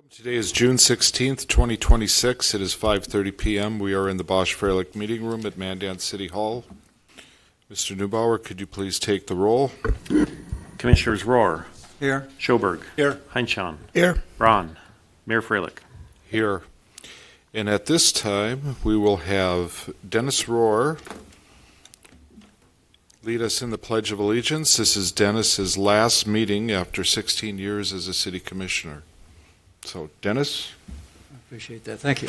Today is June 16th, 2026. It is 5:30 p.m. We are in the Bosch Freilich Meeting Room at Mandan City Hall. Mr. Neubauer, could you please take the roll? Commissioners Rohr, Here. Schoberg, Here. Heinchan, Here. Braun, Mayor Freilich. Here. And at this time, we will have Dennis Rohr lead us in the Pledge of Allegiance. This is Dennis's last meeting after 16 years as a city commissioner. So, Dennis? I appreciate that. Thank you.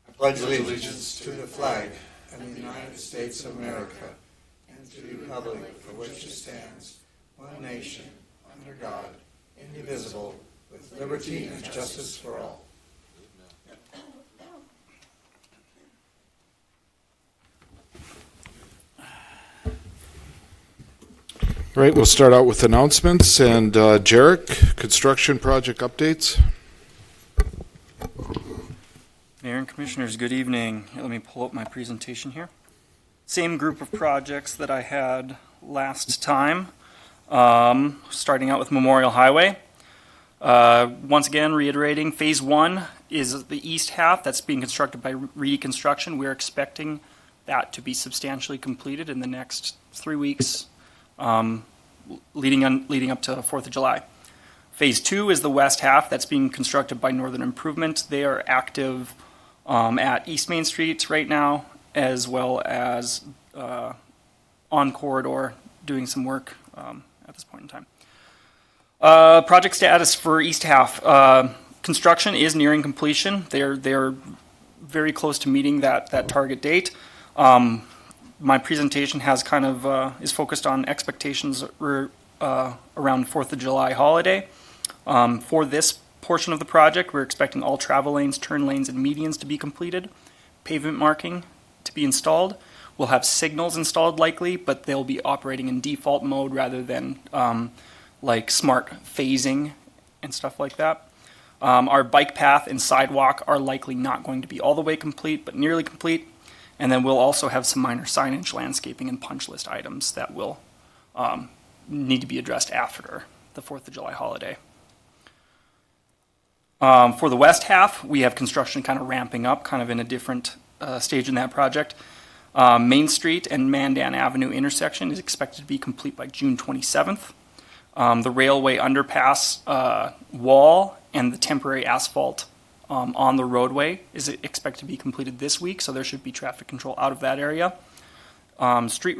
I pledge allegiance to the flag of the United States of America and to the republic for which it stands, one nation, under God, indivisible, with liberty and justice for all. All right, we'll start out with announcements. And Jarek, construction project updates. Mayor and Commissioners, good evening. Let me pull up my presentation here. Same group of projects that I had last time, starting out with Memorial Highway. Once again, reiterating, Phase 1 is the east half that's being constructed by Reedy Construction. We're expecting that to be substantially completed in the next 3 weeks, leading up to 4th of July. Phase 2 is the west half that's being constructed by Northern Improvement. They are active at East Main Street right now, as well as on corridor doing some work at this point in time. Project status for east half. Construction is nearing completion. They're very close to meeting that target date. My presentation has kind of is focused on expectations around 4th of July holiday. For this portion of the project, we're expecting all travel lanes, turn lanes, and medians to be completed, pavement marking to be installed. We'll have signals installed likely, but they'll be operating in default mode rather than like smart phasing and stuff like that. Our bike path and sidewalk are likely not going to be all the way complete, but nearly complete. And then we'll also have some minor signage, landscaping, and punch list items that will need to be addressed after the 4th of July holiday. For the west half, we have construction kind of ramping up, kind of in a different stage in that project. Main Street and Mandan Avenue intersection is expected to be complete by June 27th. The railway underpass wall and the temporary asphalt on the roadway is expected to be completed this week, so there should be traffic control out of that area. Street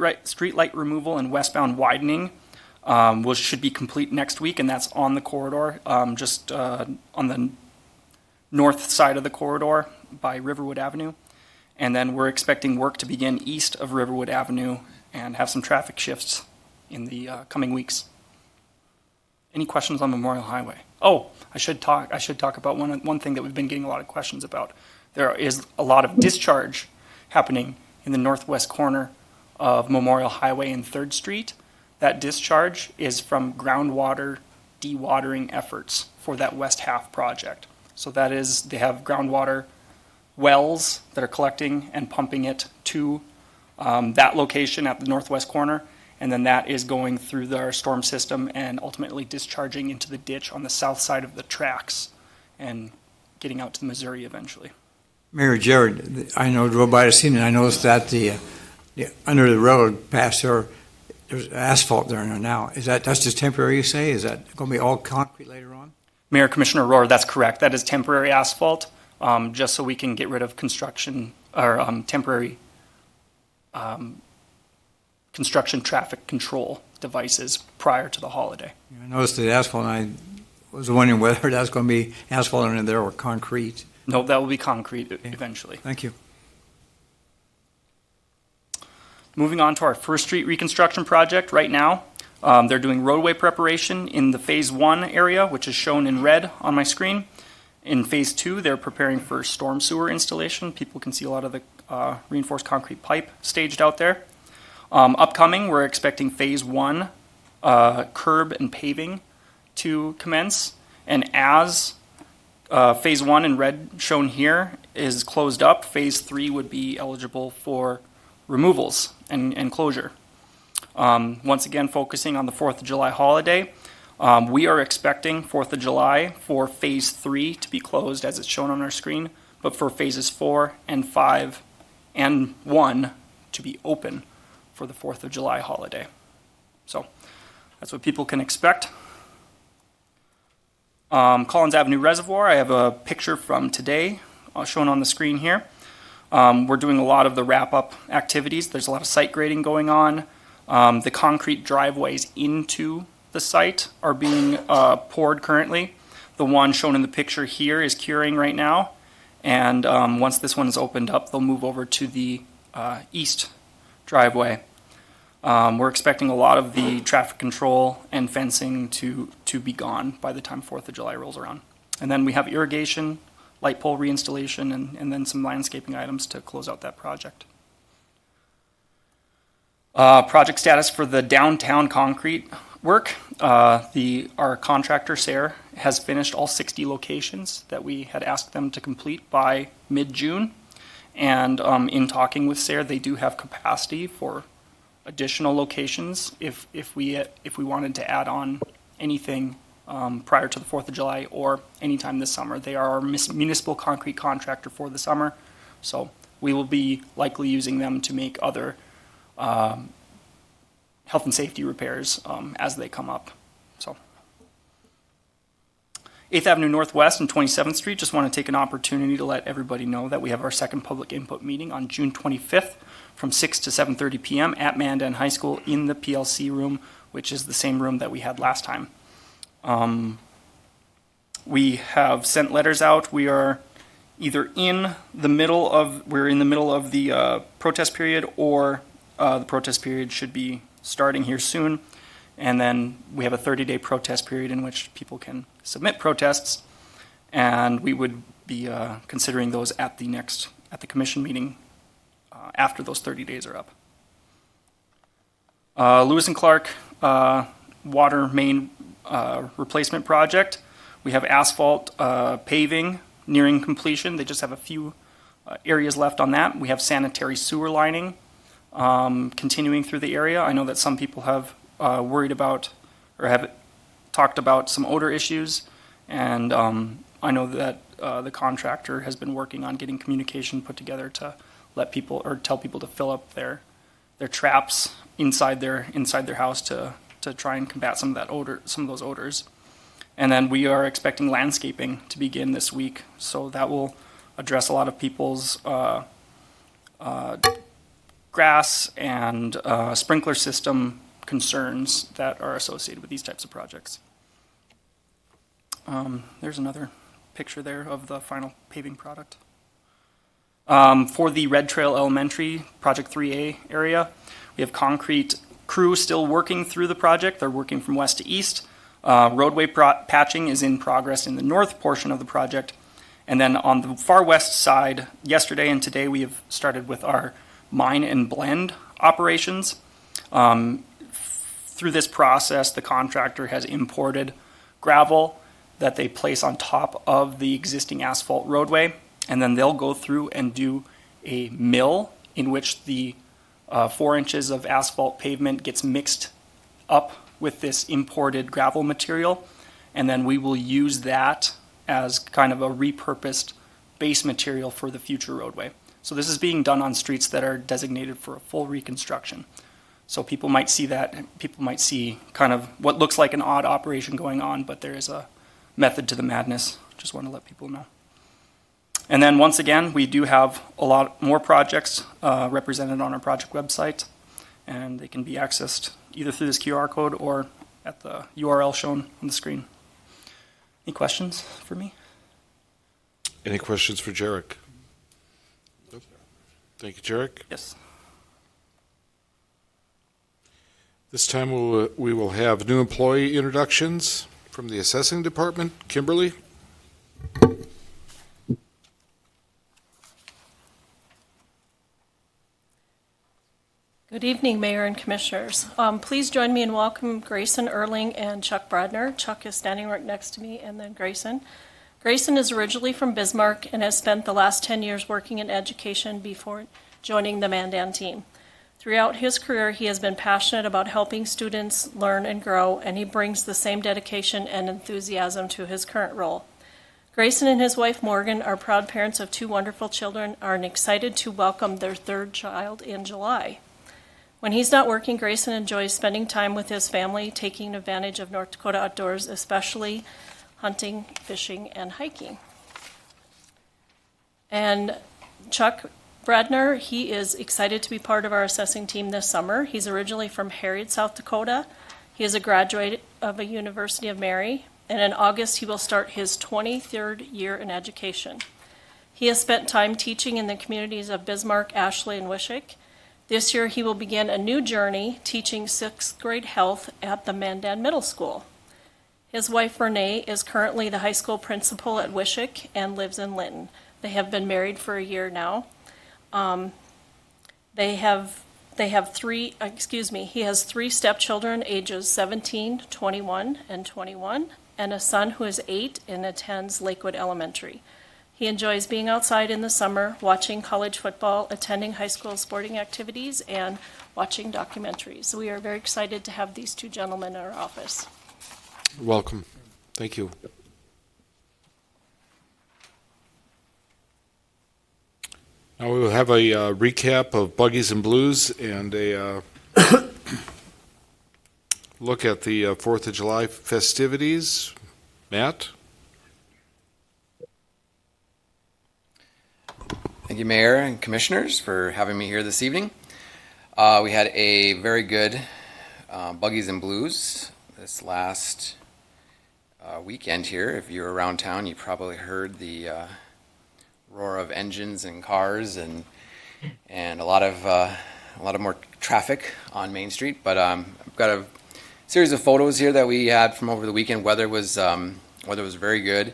light removal and westbound widening should be complete next week, and that's on the corridor, just on the north side of the corridor by Riverwood Avenue. And then we're expecting work to begin east of Riverwood Avenue and have some traffic shifts in the coming weeks. Any questions on Memorial Highway? Oh, I should talk about one thing that we've been getting a lot of questions about. There is a lot of discharge happening in the northwest corner of Memorial Highway and 3rd Street. That discharge is from groundwater dewatering efforts for that west half project. So that is, they have groundwater wells that are collecting and pumping it to that location at the northwest corner. And then that is going through our storm system and ultimately discharging into the ditch on the south side of the tracks and getting out to the Missouri eventually. Mayor Jared, I drove by the scene and I noticed that the under the road past there's asphalt there now. That's just temporary, you say? Is that going to be all concrete later on? Mayor Commissioner Rohr, that's correct. That is temporary asphalt, just so we can get rid of construction or temporary construction traffic control devices prior to the holiday. I noticed the asphalt, and I was wondering whether that's going to be asphalt under there or concrete. No, that will be concrete eventually. Thank you. Moving on to our First Street reconstruction project right now. They're doing roadway preparation in the Phase 1 area, which is shown in red on my screen. In Phase 2, they're preparing for storm sewer installation. People can see a lot of the reinforced concrete pipe staged out there. Upcoming, we're expecting Phase 1 curb and paving to commence. And as Phase 1 in red shown here is closed up, Phase 3 would be eligible for removals and closure. Once again, focusing on the 4th of July holiday, We are expecting 4th of July for Phase 3 to be closed as it's shown on our screen, but for Phases 4 and 5 and 1 to be open for the 4th of July holiday. So that's what people can expect. Collins Avenue Reservoir, I have a picture from today shown on the screen here. We're doing a lot of the wrap-up activities. There's a lot of site grading going on. The concrete driveways into the site are being poured currently. The one shown in the picture here is curing right now. And once this one is opened up, they'll move over to the east driveway. We're expecting a lot of the traffic control and fencing to be gone by the time 4th of July rolls around. And then we have irrigation, light pole reinstallation, and then some landscaping items to close out that project. Project status for the downtown concrete work. Our contractor, SARE, has finished all 60 locations that we had asked them to complete by mid-June. And in talking with SARE, they do have capacity for additional locations if we wanted to add on anything prior to the 4th of July or anytime this summer. They are our municipal concrete contractor for the summer, so we will be likely using them to make other health and safety repairs as they come up. So 8th Avenue Northwest and 27th Street, just want to take an opportunity to let everybody know that we have our second public input meeting on June 25th from 6 to 7:30 p.m. at Mandan High School in the PLC room, which is the same room that we had last time. We have sent letters out. We are either in the middle of the protest period, or the protest period should be starting here soon. And then we have a 30-day protest period in which people can submit protests, and we would be considering those at the commission meeting after those 30 days are up. Lewis and Clark water main replacement project. We have asphalt paving nearing completion. They just have a few areas left on that. We have sanitary sewer lining continuing through the area. I know that some people have worried about or have talked about some odor issues, and I know that the contractor has been working on getting communication put together to let people or tell people to fill up their traps inside their house to try and combat some of those odors. And then we are expecting landscaping to begin this week, so that will address a lot of people's grass and sprinkler system concerns that are associated with these types of projects. There's another picture there of the final paving product. For the Red Trail Elementary Project 3A area, we have concrete crew still working through the project. They're working from west to east. Roadway patching is in progress in the north portion of the project. And then on the far west side, yesterday and today, we have started with our mine and blend operations. Through this process, the contractor has imported gravel that they place on top of the existing asphalt roadway, and then they'll go through and do a mill in which the 4 inches of asphalt pavement gets mixed up with this imported gravel material, and then we will use that as kind of a repurposed base material for the future roadway. So this is being done on streets that are designated for a full reconstruction. So people might see that, people might see kind of what looks like an odd operation going on, but there is a method to the madness. Just want to let people know. And then once again, we do have a lot more projects represented on our project website, and they can be accessed either through this QR code or at the URL shown on the screen. Any questions for me? Any questions for Jarek? Nope. Thank you, Jarek. Yes. This time we will have new employee introductions from the assessing department. Kimberly? Good evening, Mayor and Commissioners. Please join me in welcoming Grayson Erling and Chuck Bradner. Chuck is standing right next to me, and then Grayson. Grayson is originally from Bismarck and has spent the last 10 years working in education before joining the Mandan team. Throughout his career, he has been passionate about helping students learn and grow, and he brings the same dedication and enthusiasm to his current role. Grayson and his wife Morgan are proud parents of 2 wonderful children, are excited to welcome their 3rd child in July. When he's not working, Grayson enjoys spending time with his family, taking advantage of North Dakota outdoors, especially hunting, fishing, and hiking. And Chuck Bradner, he is excited to be part of our assessing team this summer. He's originally from Harriet, South Dakota. He is a graduate of a University of Mary, and in August he will start his 23rd year in education. He has spent time teaching in the communities of Bismarck, Ashley, and Wishick. This year he will begin a new journey teaching 6th grade health at the Mandan Middle School. His wife Renee is currently the high school principal at Wishick and lives in Linton. They have been married for a year now. He has 3 stepchildren, ages 17, 21, and 21, and a son who is 8 and attends Lakewood Elementary. He enjoys being outside in the summer, watching college football, attending high school sporting activities, and watching documentaries. So we are very excited to have these 2 gentlemen in our office. Welcome. Thank you. Now we will have a recap of Buggies and Blues and a look at the 4th of July festivities. Matt? Thank you, Mayor and Commissioners, for having me here this evening. We had a very good Buggies and Blues this last weekend here. If you were around town, you probably heard the roar of engines and cars and a lot of more traffic on Main Street. But I've got a series of photos here that we had from over the weekend. Weather was very good.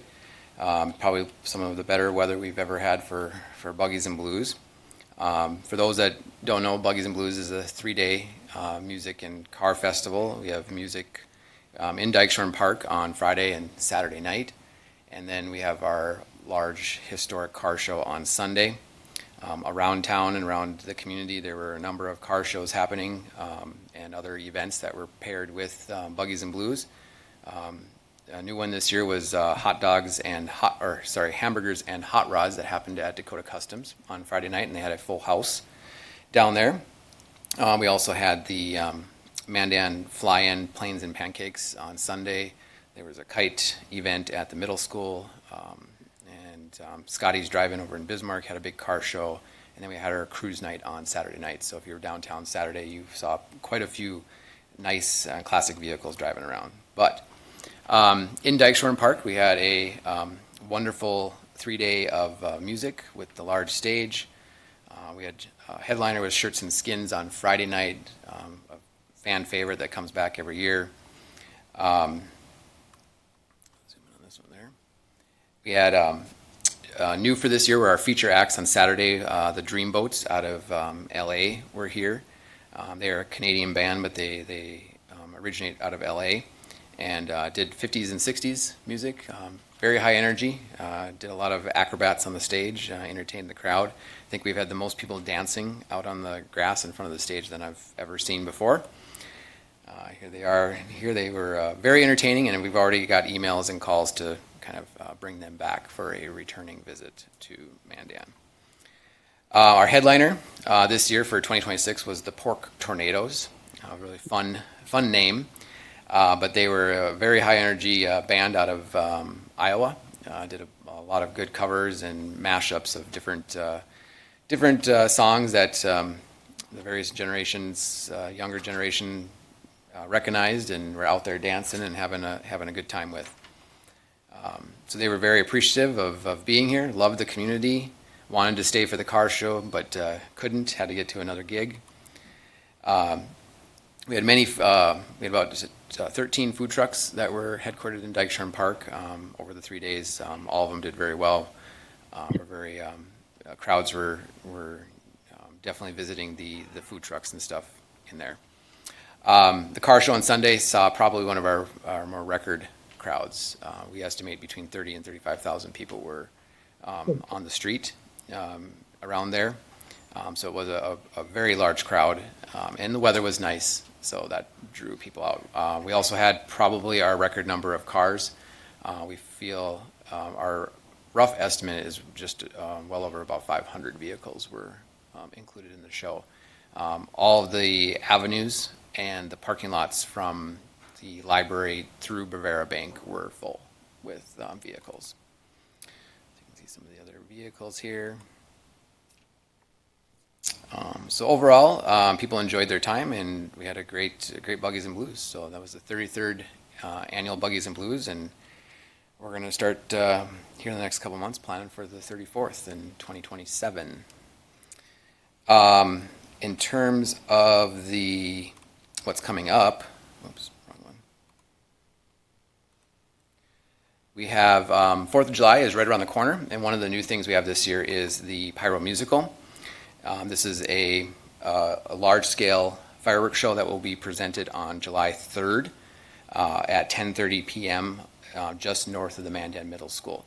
Probably some of the better weather we've ever had for Buggies and Blues. For those that don't know, Buggies and Blues is a 3-day music and car festival. We have music in Dykeshorn Park on Friday and Saturday night, and then we have our large historic car show on Sunday. Around town and around the community, there were a number of car shows happening and other events that were paired with Buggies and Blues. A new one this year was hamburgers and hot rods that happened at Dakota Customs on Friday night, and they had a full house down there. We also had the Mandan Fly-In Planes and Pancakes on Sunday. There was a kite event at the middle school, and Scotty's Drive-In over in Bismarck had a big car show, and then we had our cruise night on Saturday night. So if you were downtown Saturday, you saw quite a few nice classic vehicles driving around. But in Dykeshorn Park, we had a wonderful 3-day of music with the large stage. We had headliner was Shirts and Skins on Friday night, a fan favorite that comes back every year. Zoom in on this one there. We had new for this year were our feature acts on Saturday. The Dreamboats out of LA were here. They're a Canadian band, but they originate out of LA. And did 50s and 60s music, very high energy, did a lot of acrobats on the stage, entertained the crowd. I think we've had the most people dancing out on the grass in front of the stage than I've ever seen before. Here they are. Here they were very entertaining, and we've already got emails and calls to kind of bring them back for a returning visit to Mandan. Our headliner this year for 2026 was the Pork Tornadoes, a really fun name. But they were a very high-energy band out of Iowa. Did a lot of good covers and mashups of different songs that the various generations, younger generation, recognized and were out there dancing and having a good time with. So they were very appreciative of being here. Loved the community. Wanted to stay for the car show, but couldn't. Had to get to another gig. We had about 13 food trucks that were headquartered in Dykeshorn Park over the 3 days. All of them did very well. Crowds were definitely visiting the food trucks and stuff in there. The car show on Sunday saw probably one of our more record crowds. We estimate between 30 and 35,000 people were on the street around there. So it was a very large crowd, and the weather was nice, so that drew people out. We also had probably our record number of cars. We feel our rough estimate is just well over about 500 vehicles were included in the show. All of the avenues and the parking lots from the library through Bavera Bank were full with vehicles. So you can see some of the other vehicles here. So overall, people enjoyed their time, and we had a great Buggies and Blues. So that was the 33rd annual Buggies and Blues, and we're going to start here in the next couple months planning for the 34th in 2027. In terms of what's coming up, oops, wrong one. We have 4th of July is right around the corner, and one of the new things we have this year is the Pyro Musical. This is a large-scale fireworks show that will be presented on July 3rd at 10:30 p.m. Just north of the Mandan Middle School.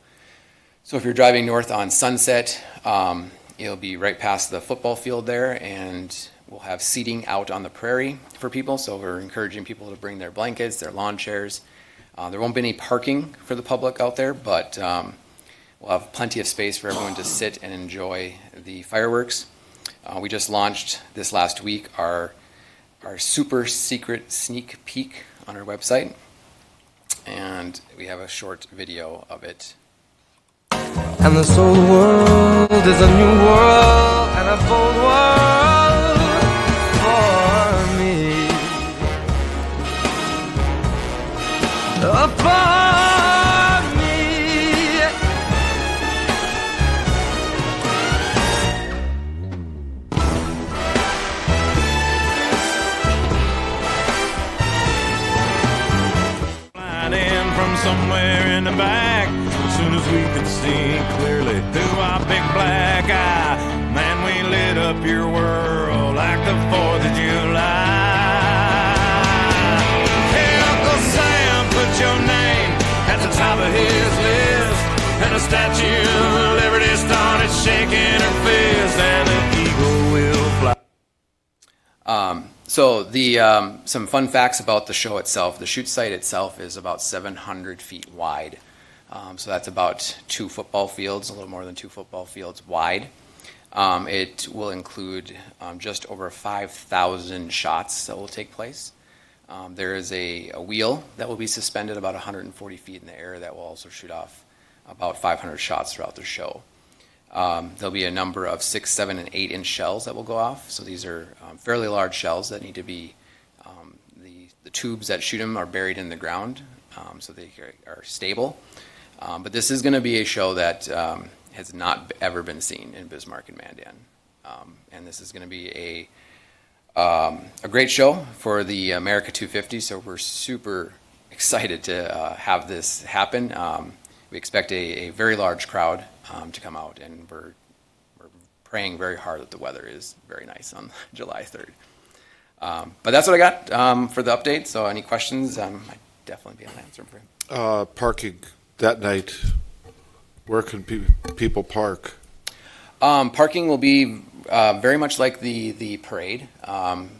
So if you're driving north on Sunset, it'll be right past the football field there, and we'll have seating out on the prairie for people. So we're encouraging people to bring their blankets, their lawn chairs. There won't be any parking for the public out there, but we'll have plenty of space for everyone to sit and enjoy the fireworks. We just launched this last week our super secret sneak peek on our website, and we have a short video of it. And this whole world is a new world and a bold world for me. For me. Flying in from somewhere in the back. As soon as we could see clearly through our big black eye, man, we lit up your world like the 4th of July. Hey, Uncle Sam, put your name at the top of his list, and the Statue of Liberty started shaking her fist, and the eagle will fly. So some fun facts about the show itself. The shoot site itself is about 700 feet wide. So that's about 2 football fields, a little more than 2 football fields wide. It will include just over 5,000 shots that will take place. There is a wheel that will be suspended about 140 feet in the air that will also shoot off about 500 shots throughout the show. There'll be a number of 6, 7, and 8 inch shells that will go off. So these are fairly large shells that need to be, the tubes that shoot them are buried in the ground, so they are stable. But this is going to be a show that has not ever been seen in Bismarck and Mandan. And this is going to be a great show for the America 250, so we're super excited to have this happen. We expect a very large crowd to come out, and we're praying very hard that the weather is very nice on July 3rd. But that's what I got for the update, so any questions, I'd definitely be able to answer them for you. Parking that night, where can people park? Parking will be very much like the parade.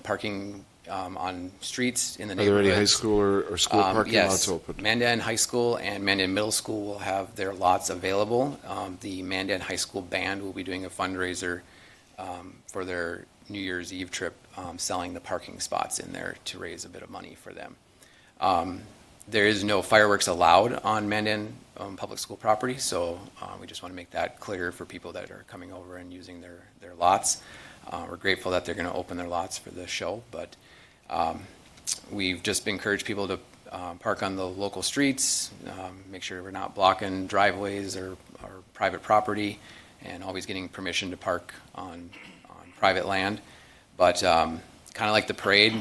Parking on streets in the Are there neighborhoods. any high school or school parking lots Yes, open? Mandan High School and Mandan Middle School will have their lots available. The Mandan High School band will be doing a fundraiser for their New Year's Eve trip, selling the parking spots in there to raise a bit of money for them. There is no fireworks allowed on Mandan public school property, so we just want to make that clear for people that are coming over and using their lots. We're grateful that they're going to open their lots for the show, but we've just encouraged people to park on the local streets, make sure we're not blocking driveways or private property, and always getting permission to park on private land. But kind of like the parade,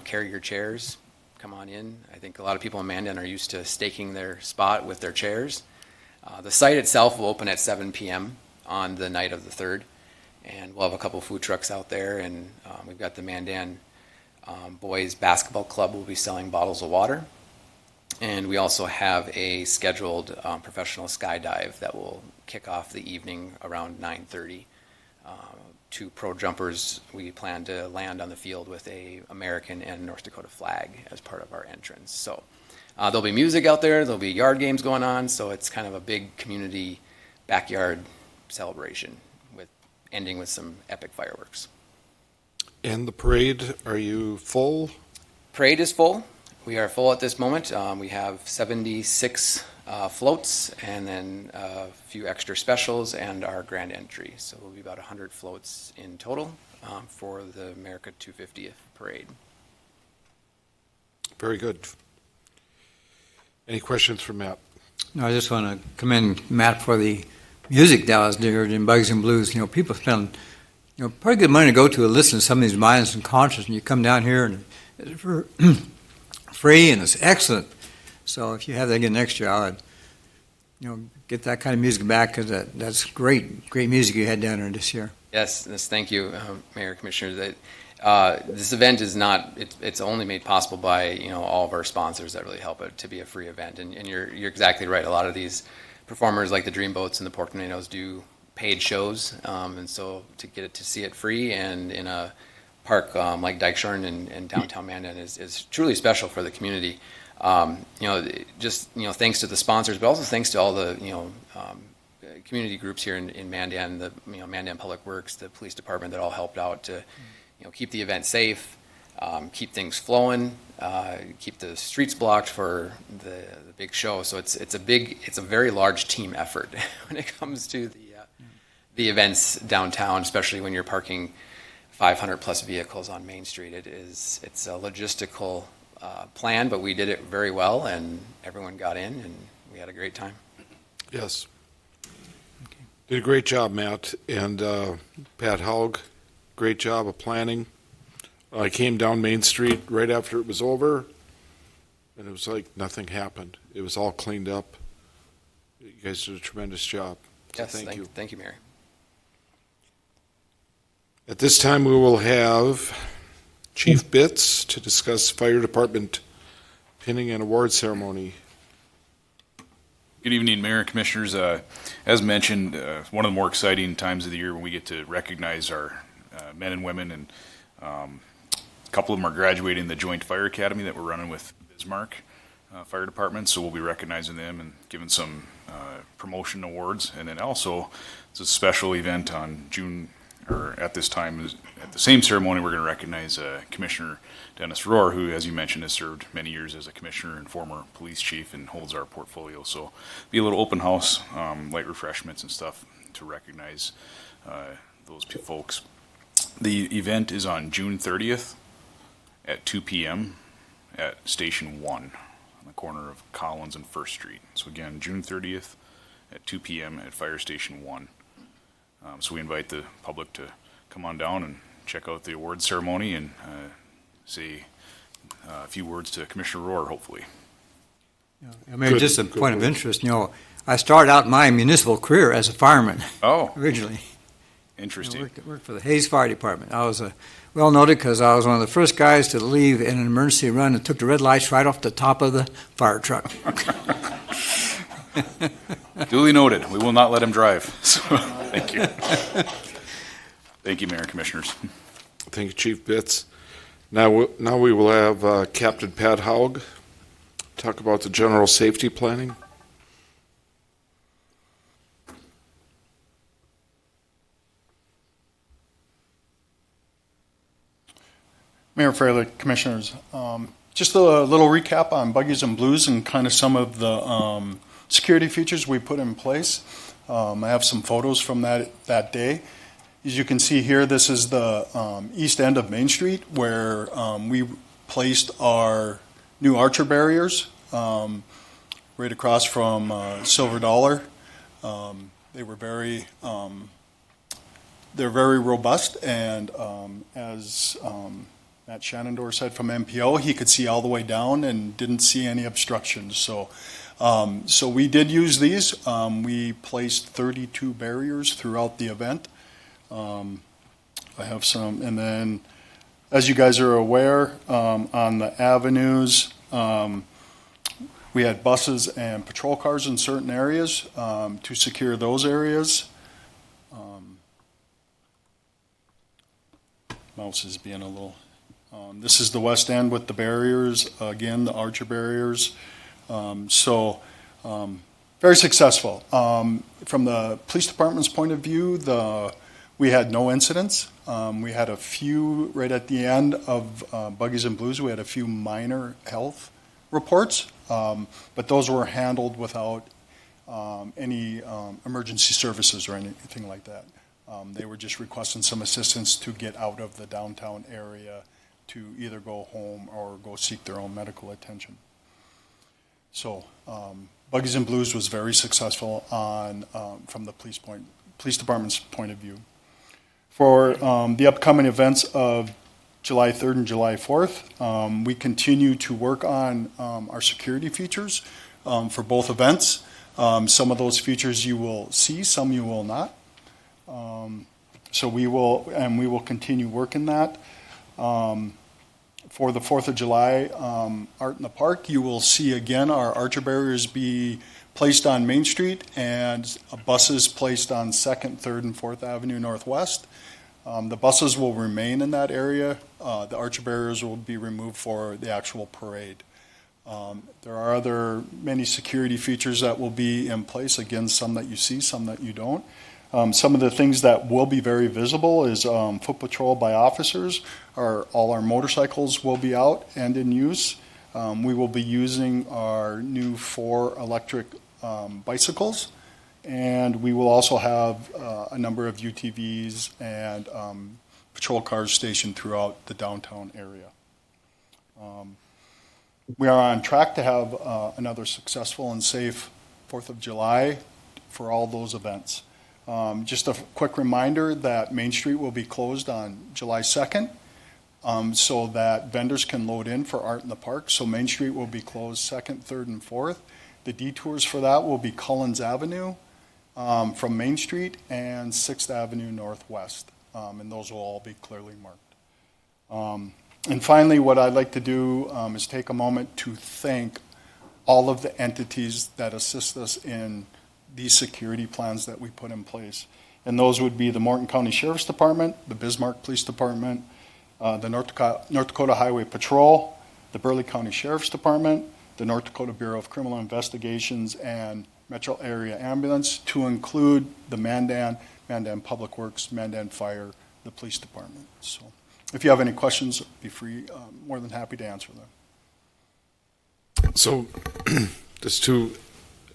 carry your chairs, come on in. I think a lot of people in Mandan are used to staking their spot with their chairs. The site itself will open at 7 p.m. on the night of the 3rd, and we'll have a couple food trucks out there, and we've got the Mandan Boys Basketball Club will be selling bottles of water, and we also have a scheduled professional skydive that will kick off the evening around 9:30 2 pro jumpers. We plan to land on the field with a American and North Dakota flag as part of our entrance. So there'll be music out there. There'll be yard games going on. So it's kind of a big community backyard celebration, with ending with some epic fireworks. And the parade, are you full? Parade is full. We are full at this moment. We have 76 floats, and then a few extra specials, and our grand entry. So we'll be about 100 floats in total for the America 250th parade. Very good. Any questions for Matt? No, I just want to commend Matt for the music that was there in Bugs and Blues. People spend pretty good money to go to listen to some of these minds and concerts, and you come down here and it's for free and it's excellent. So if you have that again next year, I would, get that kind of music back, because that's great music you had down there this year. Yes, thank you, Mayor, Commissioners. This event is not, it's only made possible by, all of our sponsors that really help it to be a free event. And you're exactly right. A lot of these performers, like the Dreamboats and the Pork Tornadoes, do paid shows. And so to get it to see it free and in a park like Dykeshorn and downtown Mandan is truly special for the community. Thanks to the sponsors, but also thanks to all the, community groups here in Mandan, the Mandan Public Works, the police department, that all helped out to keep the event safe, keep things flowing, keep the streets blocked for the big show. So it's a very large team effort when it comes to the events downtown, especially when you're parking 500 plus vehicles on Main Street. It's a logistical plan, but we did it very well, and everyone got in, and we had a great time. Yes. Did a great job, Matt. And Pat Haug, great job of planning. I came down Main Street right after it was over, and it was like nothing happened. It was all cleaned up. You guys did a tremendous job. So Yes, thank you. Thank you, Mary. At this time, we will have Chief Bitts to discuss Fire Department pinning and award ceremony. Good evening, Mayor and Commissioners. As mentioned, one of the more exciting times of the year when we get to recognize our men and women, and a couple of them are graduating the Joint Fire Academy that we're running with Bismarck Fire Department, so we'll be recognizing them and giving some promotion awards. And then also, it's a special event on at this time, at the same ceremony, we're going to recognize Commissioner Dennis Rohr, who, as you mentioned, has served many years as a commissioner and former police chief and holds our portfolio. So be a little open house, light refreshments and stuff to recognize those folks. The event is on June 30th at 2 p.m. at Station 1 on the corner of Collins and 1st Street. So again, June 30th at 2 p.m. at Fire Station 1. So we invite the public to come on down and check out the award ceremony and say a few words to Commissioner Rohr, hopefully. I mean, just a point of interest, I started out my municipal career as a fireman Oh, originally. interesting. Worked for the Hayes Fire Department. I was well noted because I was one of the first guys to leave in an emergency run and took the red lights right off the top of the fire truck. Duly noted. We will not let him drive. So, thank you. Thank you, Mayor and Commissioners. Thank you, Chief Bitts. Now we will have Captain Pat Haug talk about the general safety planning. Mayor Freilich, Commissioners, just a little recap on Buggies and Blues and kind of some of the security features we put in place. I have some photos from that day. As you can see here, this is the east end of Main Street where we placed our new Archer barriers right across from Silver Dollar. They were they're very robust, and as Matt Shannondor said from MPO, he could see all the way down and didn't see any obstructions. So we did use these. We placed 32 barriers throughout the event. I have some, and then as you guys are aware, on the avenues, we had buses and patrol cars in certain areas to secure those areas. mouse is being a little, this is the west end with the barriers, again, the Archer barriers. Very successful. From the police department's point of view, we had no incidents. We had a few right at the end of Buggies and Blues. We had a few minor health reports, but those were handled without any emergency services or anything like that. They were just requesting some assistance to get out of the downtown area to either go home or go seek their own medical attention. So Buggies and Blues was very successful from the police department's point of view. For the upcoming events of July 3rd and July 4th, we continue to work on our security features for both events. Some of those features you will see, some you will not. So we will continue working that. For the 4th of July Art in the Park, you will see again our Archer barriers be placed on Main Street and buses placed on 2nd, 3rd, and 4th Avenue Northwest. The buses will remain in that area. The Archer barriers will be removed for the actual parade. There are many security features that will be in place. Again, some that you see, some that you don't. Some of the things that will be very visible is foot patrol by officers. All our motorcycles will be out and in use. We will be using our new 4 electric bicycles, and we will also have a number of UTVs and patrol cars stationed throughout the downtown area. We are on track to have another successful and safe 4th of July for all those events. Just a quick reminder that Main Street will be closed on July 2nd so that vendors can load in for Art in the Park. So Main Street will be closed 2nd, 3rd, and 4th. The detours for that will be Collins Avenue from Main Street and 6th Avenue Northwest. And those will all be clearly marked. And finally, what I'd like to do is take a moment to thank all of the entities that assist us in these security plans that we put in place. And those would be the Morton County Sheriff's Department, the Bismarck Police Department, the North Dakota Highway Patrol, the Burley County Sheriff's Department, the North Dakota Bureau of Criminal Investigations, and Metro Area Ambulance, to include the Mandan Public Works, Mandan Fire, the Police Department. So if you have any questions, be free, more than happy to answer them. So,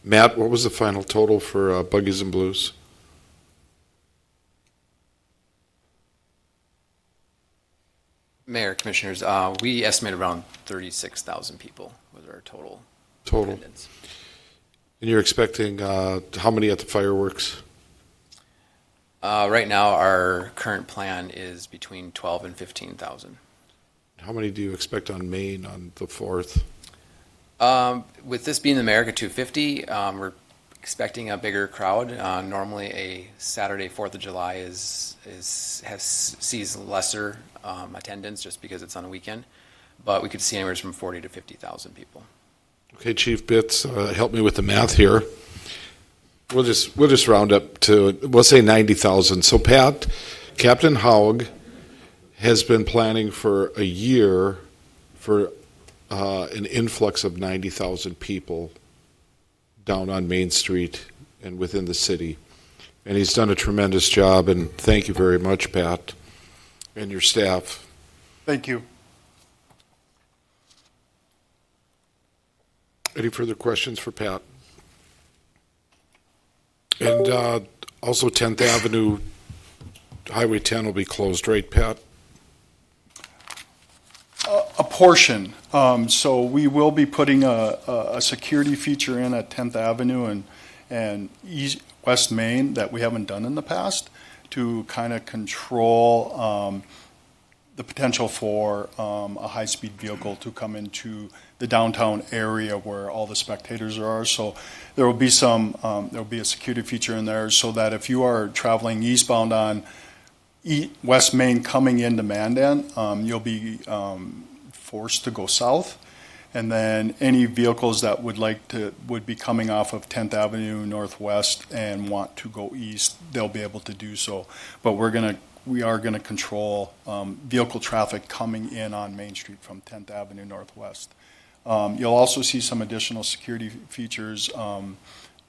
Matt, what was the final total for Buggies and Blues? Mayor, Commissioners, we estimate around 36,000 people was our total attendance. And you're expecting how many at the fireworks? Right now, our current plan is between 12 and 15,000. How many do you expect on Main on the 4th? With this being the America 250, we're expecting a bigger crowd. Normally, a Saturday 4th of July sees lesser attendance just because it's on a weekend, but we could see anywhere from 40 to 50,000 people. Okay, Chief Bitts, help me with the math here. We'll just round up to, we'll say 90,000. So Pat, Captain Haug has been planning for a year for an influx of 90,000 people down on Main Street and within the city. And he's done a tremendous job, and thank you very much, Pat, and your staff. Thank you. Any further questions for Pat? And also 10th Avenue, Highway 10 will be closed, right, Pat? A portion. So we will be putting a security feature in at 10th Avenue and West Main that we haven't done in the past to kind of control the potential for a high-speed vehicle to come into the downtown area where all the spectators are. So there will be there will be a security feature in there so that if you are traveling eastbound on West Main coming into Mandan, you'll be forced to go south. And then any vehicles that would be coming off of 10th Avenue Northwest and want to go east, they'll be able to do so. But we are gonna control vehicle traffic coming in on Main Street from 10th Avenue Northwest. You'll also see some additional security features on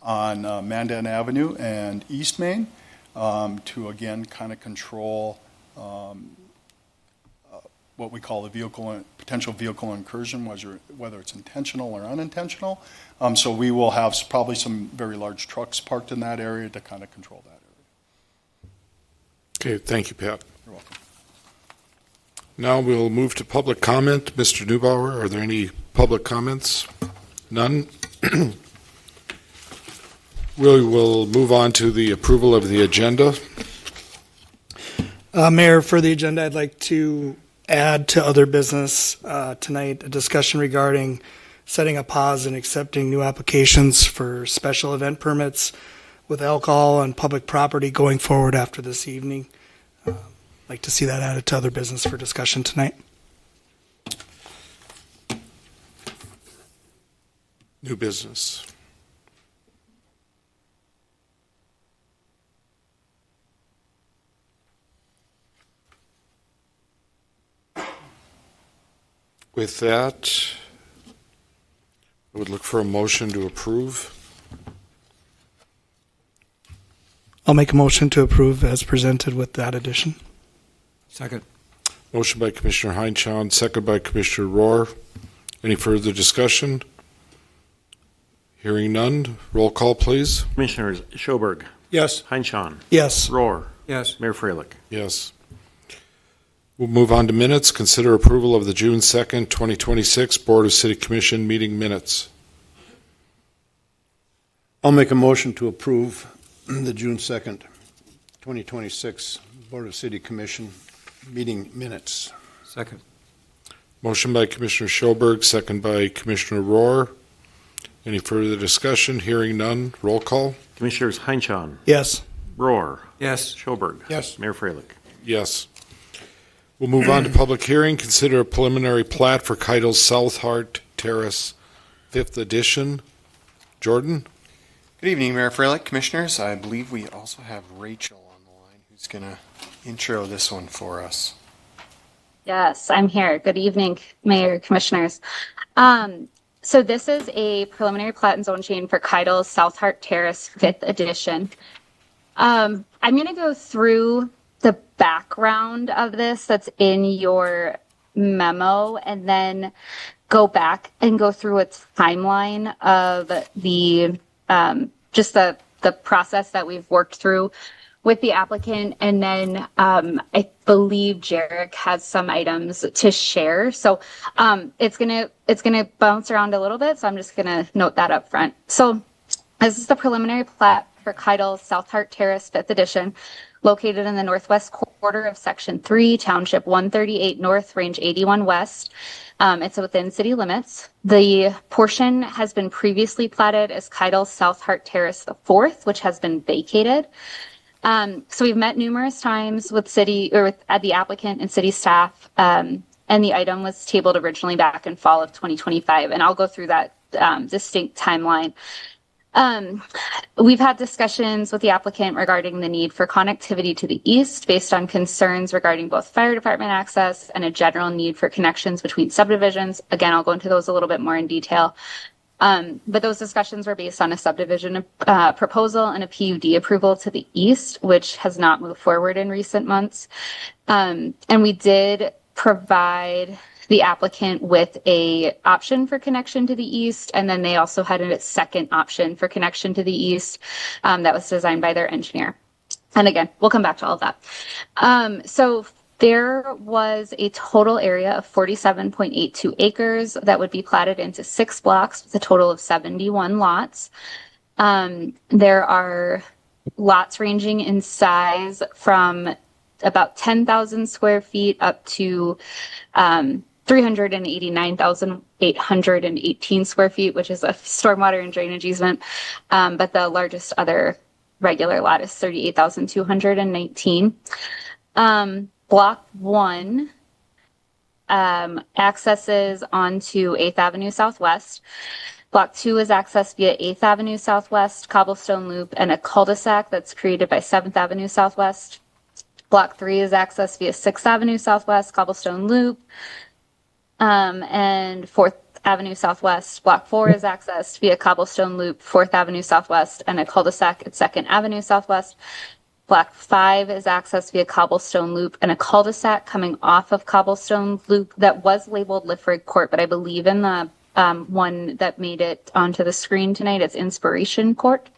Mandan Avenue and East Main to again kind of control what we call the potential vehicle incursion, whether it's intentional or unintentional. So we will have probably some very large trucks parked in that area to kind of control that area. Okay, thank you, Pat. You're welcome. Now we'll move to public comment. Mr. Neubauer, are there any public comments? None? We will move on to the approval of the agenda. Mayor, for the agenda, I'd like to add to other business tonight a discussion regarding setting a pause and accepting new applications for special event permits with alcohol on public property going forward after this evening. I'd like to see that added to other business for discussion tonight. New business. With that, I would look for a motion to approve. I'll make a motion to approve as presented with that addition. Second. Motion by Commissioner Heinchan, second by Commissioner Rohr. Any further discussion? Hearing none. Roll call, please. Commissioners Schoberg, Yes. Heinchan, Yes. Rohr, Yes. Mayor Freilich. Yes. We'll move on to minutes. Consider approval of the June 2nd, 2026 Board of City Commission meeting minutes. I'll make a motion to approve the June 2nd, 2026 Board of City Commission meeting minutes. Second. Motion by Commissioner Schoberg, second by Commissioner Rohr. Any further discussion? Hearing none. Roll call. Commissioners Heinchan, Yes. Rohr, Yes. Schoberg. Yes. Mayor Freilich. Yes. We'll move on to public hearing. Consider a preliminary plat for Keitel's South Hart Terrace, 5th edition. Jordan? Good evening, Mayor Freilich, Commissioners. I believe we also have Rachel on the line who's going to intro this one for us. Yes, I'm here. Good evening, Mayor, Commissioners. So this is a preliminary plat and zone change for Keitel's South Hart Terrace, 5th edition. I'm going to go through the background of this that's in your memo and then go back and go through a timeline of the just the process that we've worked through with the applicant. And then I believe Jarek has some items to share. So it's gonna bounce around a little bit. So I'm just gonna note that up front. So this is the preliminary plat for Keitel's South Hart Terrace, 5th edition, located in the northwest quarter of Section 3, Township 138 North, Range 81 West. It's within city limits. The portion has been previously platted as Keitel's South Hart Terrace the 4th, which has been vacated. So we've met numerous times with the applicant and city staff, and the item was tabled originally back in fall of 2025. And I'll go through that distinct timeline. We've had discussions with the applicant regarding the need for connectivity to the east based on concerns regarding both fire department access and a general need for connections between subdivisions. Again, I'll go into those a little bit more in detail. But those discussions were based on a subdivision proposal and a PUD approval to the east, which has not moved forward in recent months. And we did provide the applicant with a option for connection to the east, and then they also had a second option for connection to the east that was designed by their engineer. And again, we'll come back to all of that. So there was a total area of 47.82 acres that would be platted into 6 blocks with a total of 71 lots. There are lots ranging in size from about 10,000 square feet up to 389,818 square feet, which is a stormwater and drainage easement. But the largest other regular lot is 38,219. Block 1 accesses onto 8th Avenue Southwest. Block 2 is accessed via 8th Avenue Southwest, Cobblestone Loop, and a cul-de-sac that's created by 7th Avenue Southwest. Block 3 is accessed via 6th Avenue Southwest, Cobblestone Loop, and 4th Avenue Southwest. Block 4 is accessed via Cobblestone Loop, 4th Avenue Southwest, and a cul-de-sac at 2nd Avenue Southwest. Block 5 is accessed via Cobblestone Loop and a cul-de-sac coming off of Cobblestone Loop that was labeled Lifford Court, but I believe in the one that made it onto the screen tonight, it's Inspiration Court.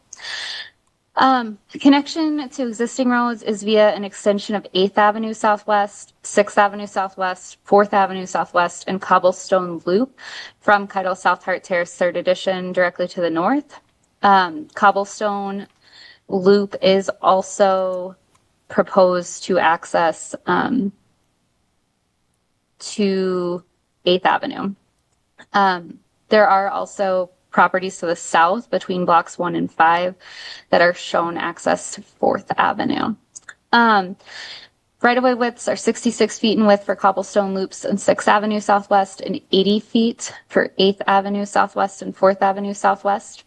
Connection to existing roads is via an extension of 8th Avenue Southwest, 6th Avenue Southwest, 4th Avenue Southwest, and Cobblestone Loop from Keitel South Hart Terrace 3rd Edition directly to the north. Cobblestone Loop is also proposed to access to 8th Avenue. There are also properties to the south between blocks 1 and 5 that are shown access to 4th Avenue. Right-of-way widths are 66 feet in width for Cobblestone Loops and 6th Avenue Southwest and 80 feet for 8th Avenue Southwest and 4th Avenue Southwest.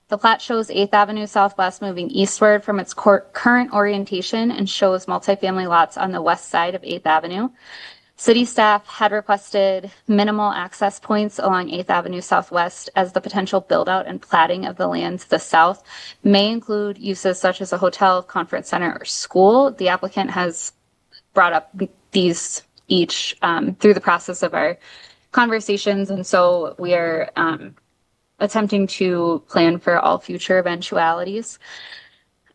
The plat shows 8th Avenue Southwest moving eastward from its current orientation and shows multifamily lots on the west side of 8th Avenue. City staff had requested minimal access points along 8th Avenue Southwest as the potential build-out and platting of the land to the south may include uses such as a hotel, conference center, or school. The applicant has brought up these each through the process of our conversations, and so we are attempting to plan for all future eventualities.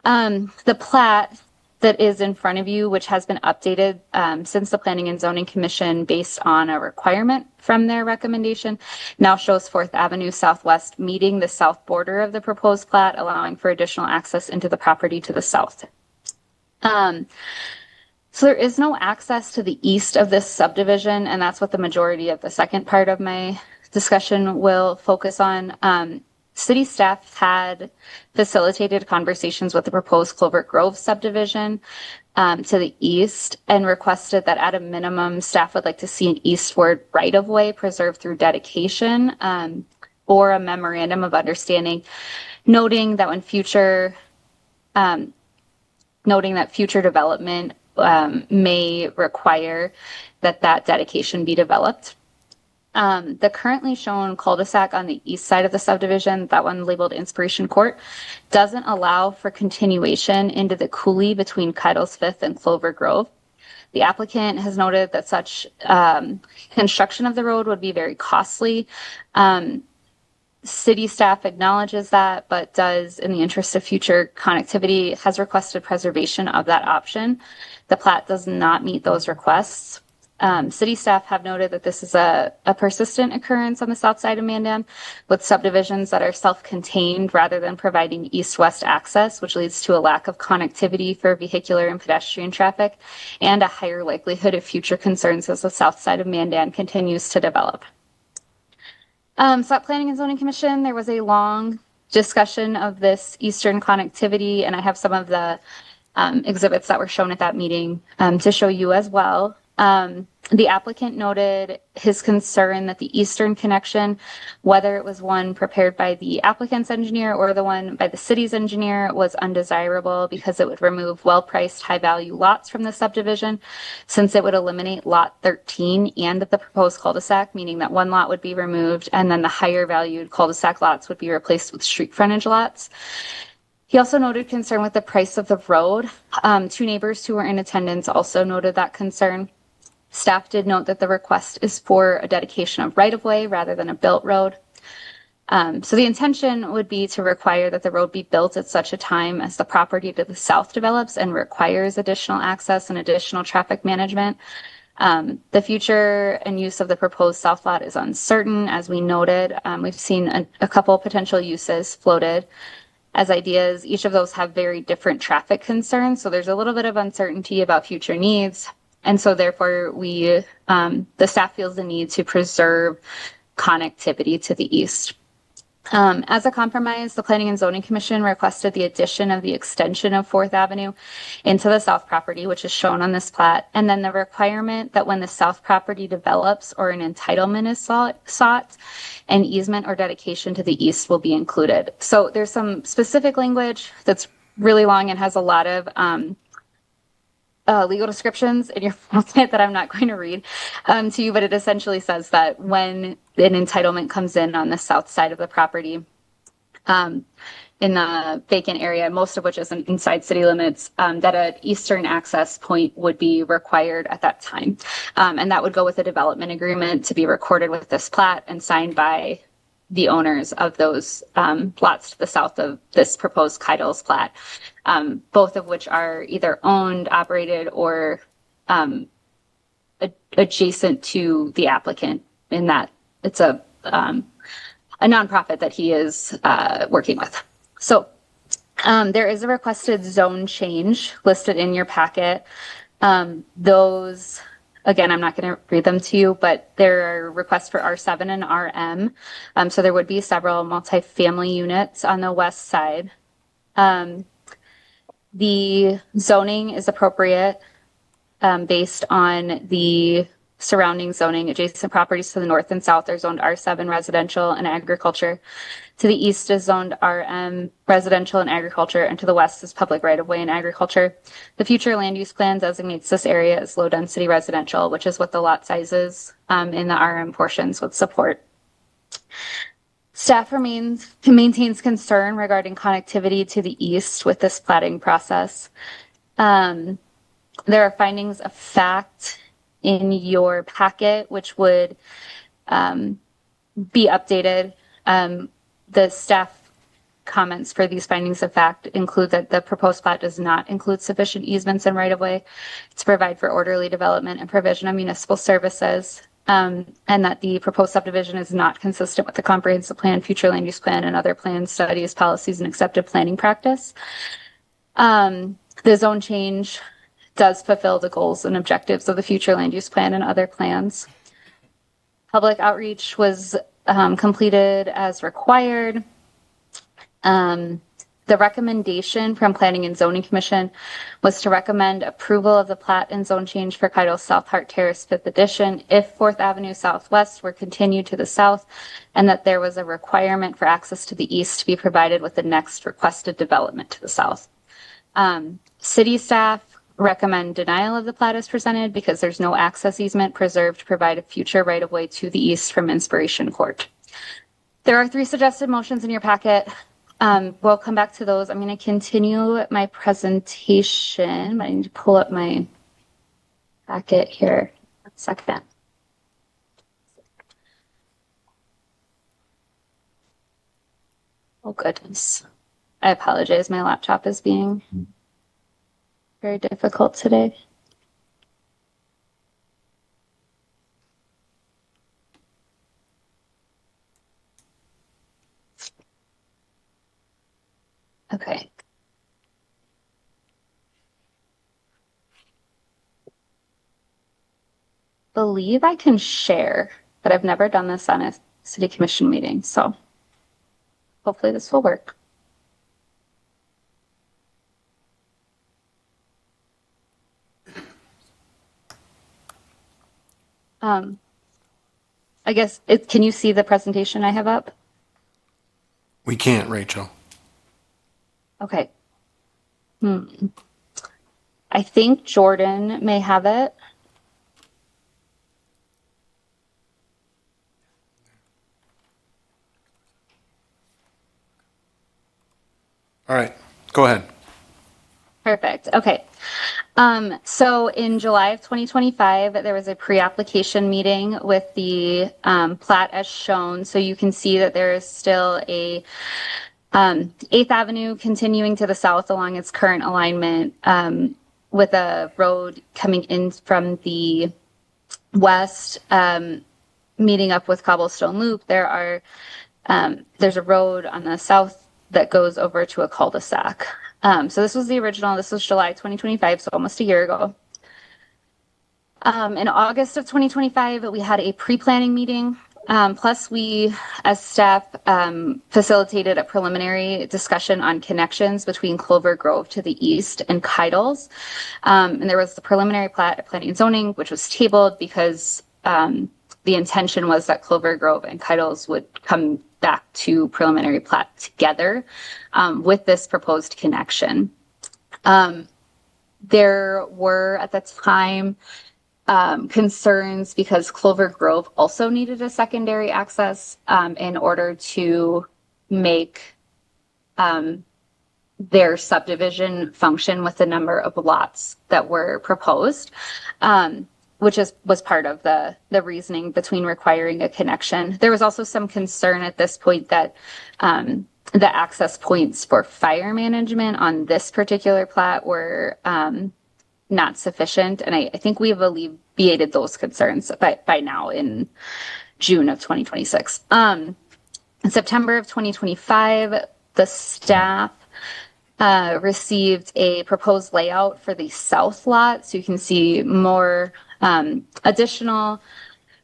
The plat that is in front of you, which has been updated since the Planning and Zoning Commission based on a requirement from their recommendation, now shows 4th Avenue Southwest meeting the south border of the proposed plat, allowing for additional access into the property to the south. So there is no access to the east of this subdivision, and that's what the majority of the second part of my discussion will focus on. City staff had facilitated conversations with the proposed Clover Grove subdivision to the east and requested that at a minimum, staff would like to see an eastward right-of-way preserved through dedication or a memorandum of understanding, noting that future development may require that dedication be developed. The currently shown cul-de-sac on the east side of the subdivision, that one labeled Inspiration Court, doesn't allow for continuation into the coulee between Keitel's 5th and Clover Grove. The applicant has noted that such construction of the road would be very costly. City staff acknowledges that, but does, in the interest of future connectivity, has requested preservation of that option. The plat does not meet those requests. City staff have noted that this is a persistent occurrence on the south side of Mandan with subdivisions that are self-contained rather than providing east-west access, which leads to a lack of connectivity for vehicular and pedestrian traffic and a higher likelihood of future concerns as the south side of Mandan continues to develop. So at Planning and Zoning Commission, there was a long discussion of this eastern connectivity, and I have some of the exhibits that were shown at that meeting to show you as well. The applicant noted his concern that the eastern connection, whether it was one prepared by the applicant's engineer or the one by the city's engineer, was undesirable because it would remove well-priced, high-value lots from the subdivision, since it would eliminate lot 13 and the proposed cul-de-sac, meaning that one lot would be removed and then the higher-valued cul-de-sac lots would be replaced with street frontage lots. He also noted concern with the price of the road. Two neighbors who were in attendance also noted that concern. Staff did note that the request is for a dedication of right-of-way rather than a built road. So the intention would be to require that the road be built at such a time as the property to the south develops and requires additional access and additional traffic management. The future and use of the proposed south lot is uncertain. As we noted, we've seen a couple potential uses floated as ideas. Each of those have very different traffic concerns, so there's a little bit of uncertainty about future needs. And so therefore the staff feels the need to preserve connectivity to the east. As a compromise, the Planning and Zoning Commission requested the addition of the extension of 4th Avenue into the south property, which is shown on this plat, and then the requirement that when the south property develops or an entitlement is sought, an easement or dedication to the east will be included. So there's some specific language that's really long and has a lot of legal descriptions in your packet that I'm not going to read to you, but it essentially says that when an entitlement comes in on the south side of the property, in the vacant area, most of which isn't inside city limits, that an eastern access point would be required at that time. And that would go with a development agreement to be recorded with this plat and signed by the owners of those lots to the south of this proposed Keidels plat, both of which are either owned, operated, or adjacent to the applicant in that it's a nonprofit that he is working with. So there is a requested zone change listed in your packet. Those, again, I'm not going to read them to you, but there are requests for R7 and RM. So there would be several multifamily units on the west side. The zoning is appropriate based on the surrounding zoning. Adjacent properties to the north and south are zoned R7 residential and agriculture. To the east is zoned RM residential and agriculture, and to the west is public right-of-way and agriculture. The future land use plan designates this area as low-density residential, which is what the lot sizes in the RM portions would support. Staff maintains concern regarding connectivity to the east with this platting process. There are findings of fact in your packet, which would be updated. The staff comments for these findings of fact include that the proposed plat does not include sufficient easements and right-of-way to provide for orderly development and provision of municipal services, and that the proposed subdivision is not consistent with the comprehensive plan, future land use plan, and other plans, studies, policies, and accepted planning practice. The zone change does fulfill the goals and objectives of the future land use plan and other plans. Public outreach was completed as required. The recommendation from Planning and Zoning Commission was to recommend approval of the plat and zone change for Keidels South Hart Terrace 5th Edition if 4th Avenue Southwest were continued to the south, and that there was a requirement for access to the east to be provided with the next requested development to the south. City staff recommend denial of the plat as presented because there's no access easement preserved to provide a future right-of-way to the east from Inspiration Court. There are 3 suggested motions in your packet. We'll come back to those. I'm going to continue my presentation. I need to pull up my packet here. 1 second. Oh, goodness. I apologize. My laptop is being very difficult today. Okay. Believe I can share, but I've never done this on a city commission meeting, so hopefully this will work. I guess, can you see the presentation I have up? We can't, Rachel. Okay. I think Jordan may have it. All right, go ahead. Perfect. Okay. So in July of 2025, there was a pre-application meeting with the plat as shown. So you can see that there is still a 8th Avenue continuing to the south along its current alignment with a road coming in from the west, meeting up with Cobblestone Loop. There's a road on the south that goes over to a cul-de-sac. So this was the original. This was July 2025, so almost a year ago. In August of 2025, we had a pre-planning meeting Plus, we, as staff, facilitated a preliminary discussion on connections between Clover Grove to the east and Keitles. And there was the preliminary plat of planning and zoning, which was tabled because the intention was that Clover Grove and Keitles would come back to preliminary plat together with this proposed connection. There were, at the time, concerns because Clover Grove also needed a secondary access in order to make their subdivision function with the number of lots that were proposed, which was part of the reasoning between requiring a connection. There was also some concern at this point that the access points for fire management on this particular plat were not sufficient. And I think we've alleviated those concerns by now in June of 2026. In September of 2025, the staff received a proposed layout for the south lot. So you can see more additional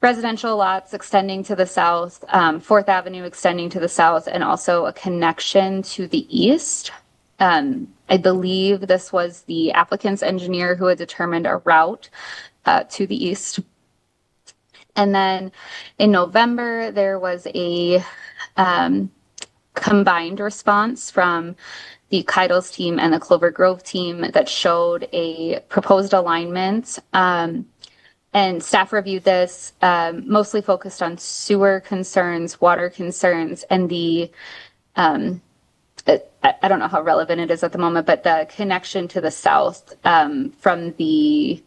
residential lots extending to the south, 4th Avenue extending to the south, and also a connection to the east. I believe this was the applicant's engineer who had determined a route to the east. And then in November, there was a combined response from the Keitles team and the Clover Grove team that showed a proposed alignment. And staff reviewed this, mostly focused on sewer concerns, water concerns, and the I don't know how relevant it is at the moment, but the connection to the south from the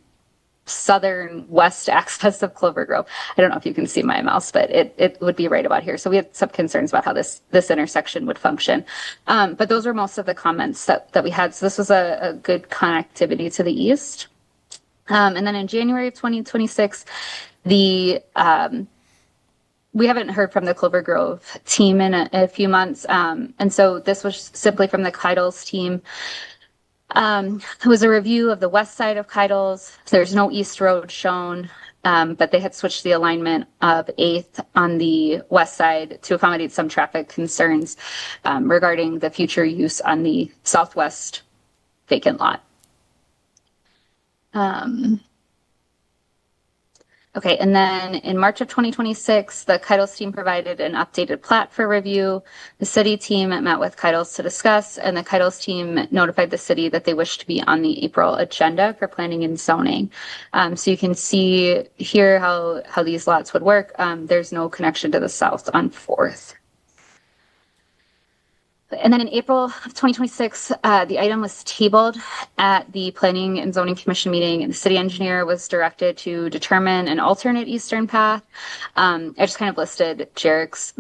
southern west access of Clover Grove. I don't know if you can see my mouse, but it would be right about here. So we had some concerns about how this intersection would function. But those were most of the comments that we had. So this was a good connectivity to the east. And then in January of 2026, we haven't heard from the Clover Grove team in a few months. And so this was simply from the Keitles team. It was a review of the west side of Keitles. There's no east road shown, but they had switched the alignment of 8th on the west side to accommodate some traffic concerns regarding the future use on the southwest vacant lot. Okay, and then in March of 2026, the Keitles team provided an updated plat for review. The city team met with Keitles to discuss, and the Keitles team notified the city that they wish to be on the April agenda for planning and zoning. So you can see here how these lots would work. There's no connection to the south on 4th. And then in April of 2026, the item was tabled at the Planning and Zoning Commission meeting, and the city engineer was directed to determine an alternate eastern path. I just kind of listed Jarek's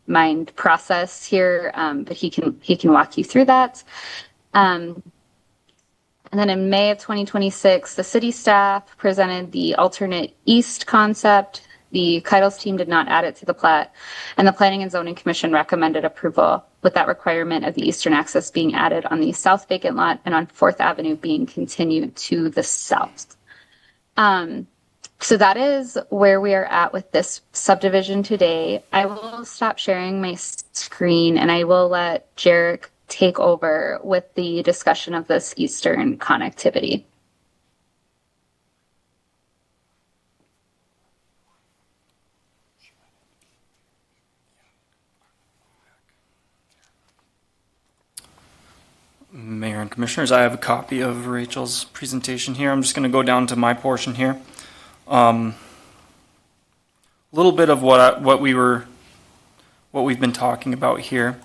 mind process here, but he can walk you through that. And then in May of 2026, the city staff presented the alternate east concept. The Keitles team did not add it to the plat, and the Planning and Zoning Commission recommended approval with that requirement of the eastern access being added on the south vacant lot and on 4th Avenue being continued to the south. So that is where we are at with this subdivision today. I will stop sharing my screen and I will let Jarek take over with the discussion of this eastern connectivity. Mayor and Commissioners, I have a copy of Rachel's presentation here. I'm just going to go down to my portion here. A little bit of what we've been talking about here.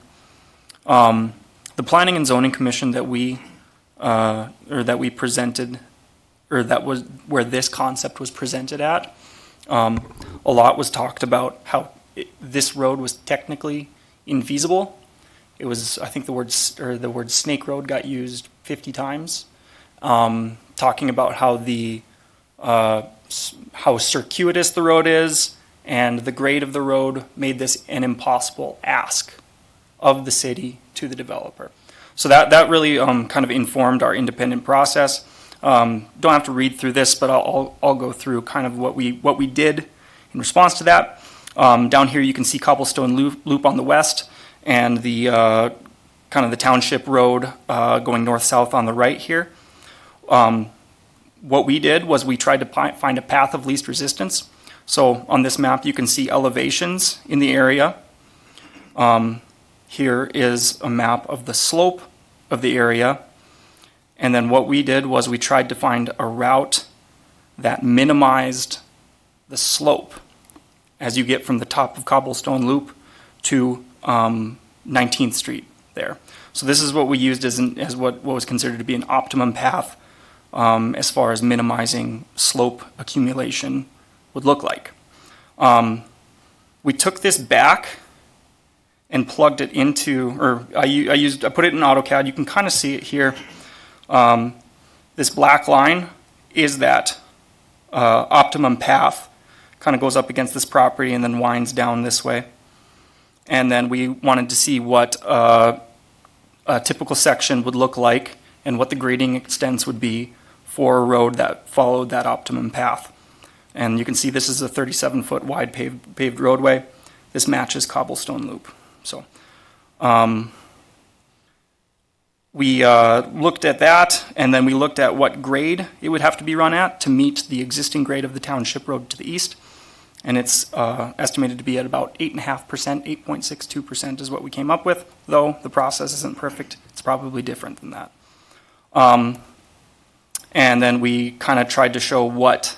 The Planning and Zoning Commission that we presented, or that was where this concept was presented at. A lot was talked about how this road was technically infeasible. It was, I think the word Snake Road got used 50 times, talking about how circuitous the road is and the grade of the road made this an impossible ask of the city to the developer. So that really kind of informed our independent process. Don't have to read through this, but I'll go through kind of what we did in response to that. Down here, you can see Cobblestone Loop on the west and the kind of the township road going north-south on the right here. What we did was we tried to find a path of least resistance. So on this map, you can see elevations in the area. Here is a map of the slope of the area. And then what we did was we tried to find a route that minimized the slope as you get from the top of Cobblestone Loop to 19th Street there. So this is what we used as what was considered to be an optimum path as far as minimizing slope accumulation would look like. We took this back and plugged it into, or I put it in AutoCAD. You can kind of see it here. This black line is that optimum path, kind of goes up against this property and then winds down this way. And then we wanted to see what a typical section would look like and what the grading extents would be for a road that followed that optimum path. And you can see this is a 37-foot wide paved roadway. This matches Cobblestone Loop. So we looked at that, and then we looked at what grade it would have to be run at to meet the existing grade of the township road to the east. And it's estimated to be at about 8.5%, 8.62% is what we came up with, though the process isn't perfect. It's probably different than that. And then we kind of tried to show what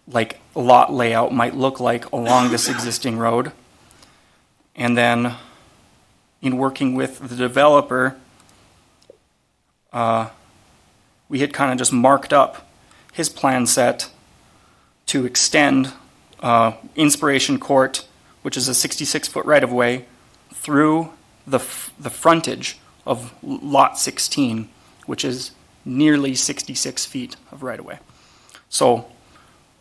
like lot layout might look like along this existing road. And then in working with the developer, we had kind of just marked up his plan set to extend Inspiration Court, which is a 66-foot right-of-way, through the frontage of Lot 16, which is nearly 66 feet of right-of-way. So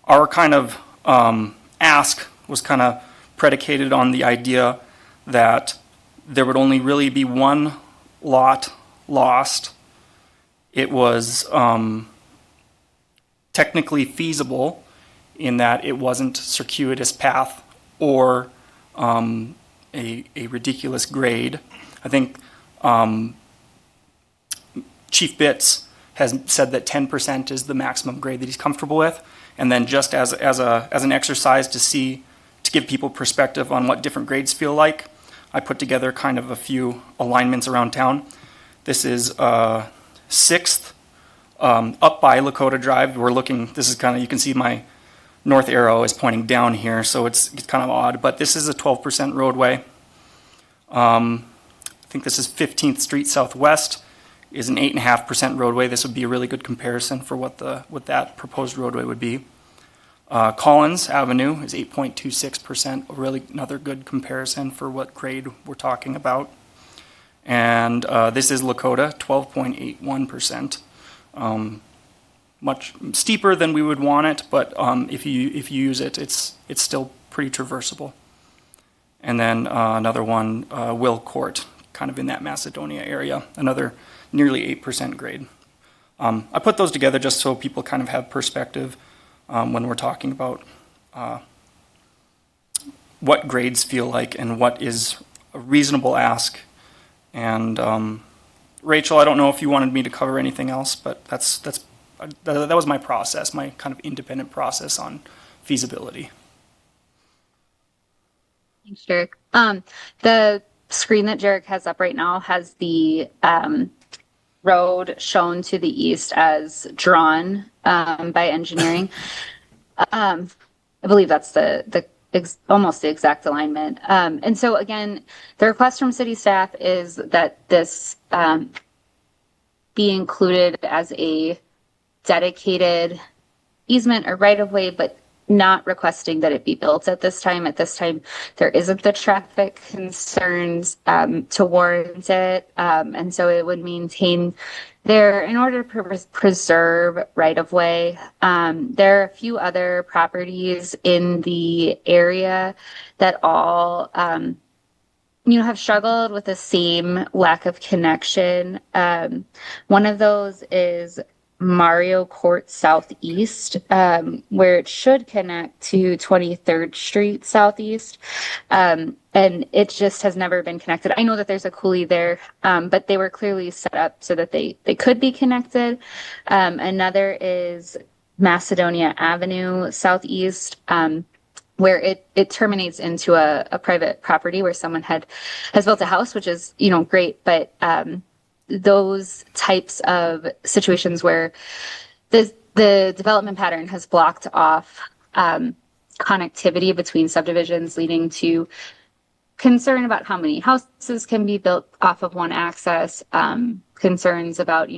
our kind of ask was kind of predicated on the idea that there would only really be one lot lost. It was technically feasible in that it wasn't circuitous path or a ridiculous grade. I think Chief Bitts has said that 10% is the maximum grade that he's comfortable with. And then just as an exercise to give people perspective on what different grades feel like, I put together kind of a few alignments around town. This is 6th up by Lakota Drive. This is kind of, you can see my north arrow is pointing down here, so it's kind of odd, but this is a 12% roadway. I think this is 15th Street Southwest is an 8.5% roadway. This would be a really good comparison for what that proposed roadway would be. Collins Avenue is 8.26%, really another good comparison for what grade we're talking about. And this is Lakota, 12.81%. Much steeper than we would want it, but if you use it, it's still pretty traversable. And then another one, Will Court, kind of in that Macedonia area, another nearly 8% grade. I put those together just so people kind of have perspective when we're talking about what grades feel like and what is a reasonable ask. And Rachel, I don't know if you wanted me to cover anything else, but that was my process, my kind of independent process on feasibility. Thanks, Jarek. The screen that Jarek has up right now has the road shown to the east as drawn by engineering. I believe that's almost the exact alignment. And so again, the request from city staff is that this be included as a dedicated easement or right-of-way, but not requesting that it be built at this time. At this time, there isn't the traffic concerns to warrant it, and so it would maintain there in order to preserve right-of-way. There are a few other properties in the area that all have struggled with the same lack of connection. One of those is Mario Court Southeast, where it should connect to 23rd Street Southeast. And it just has never been connected. I know that there's a coulee there, but they were clearly set up so that they could be connected. Another is Macedonia Avenue Southeast, where it terminates into a private property where someone has built a house, which is, great, but those types of situations where the development pattern has blocked off connectivity between subdivisions, leading to concern about how many houses can be built off of one access, concerns about,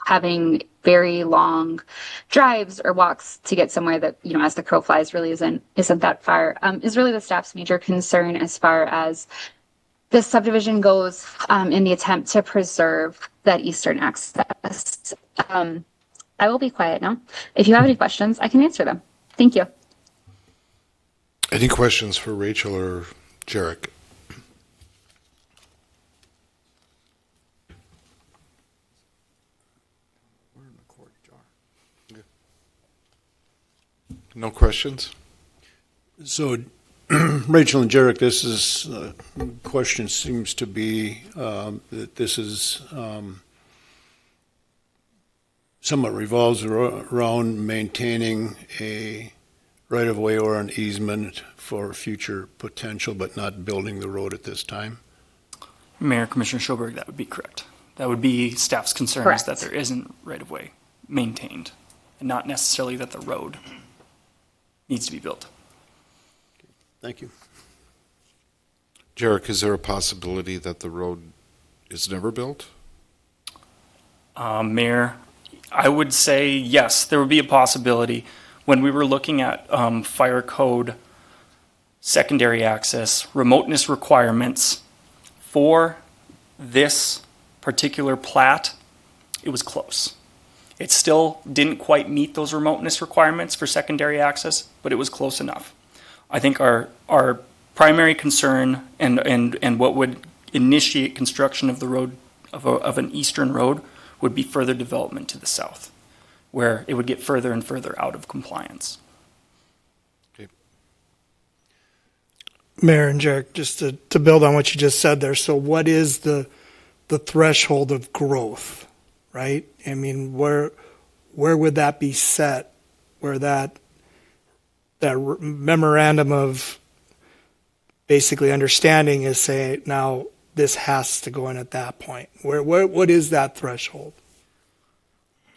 having very long drives or walks to get somewhere that, as the crow flies, really isn't that far, is really the staff's major concern as far as this subdivision goes, in the attempt to preserve that eastern access. I will be quiet now. If you have any questions, I can answer them. Thank you. Any questions for Rachel or Jarek? No questions? So, Rachel and Jarek, this is, question seems to be that this is somewhat revolves around maintaining a right-of-way or an easement for future potential, but not building the road at this time? Mayor, Commissioner Schoberg, that would be correct. That would be staff's concern, is that there isn't right-of-way maintained, and not necessarily that the road needs to be built. Thank you. Jarek, is there a possibility that the road is never built? Mayor, I would say yes, there would be a possibility. When we were looking at fire code, secondary access, remoteness requirements for this particular plat, it was close. It still didn't quite meet those remoteness requirements for secondary access, but it was close enough. I think our primary concern and what would initiate construction of the road, of an eastern road, would be further development to the south, where it would get further and further out of compliance. Okay. Mayor and Jarek, just to build on what you just said there, so what is the threshold of growth, right? I mean, where would that be set, where that memorandum of basically understanding is say, now this has to go in at that point? What is that threshold?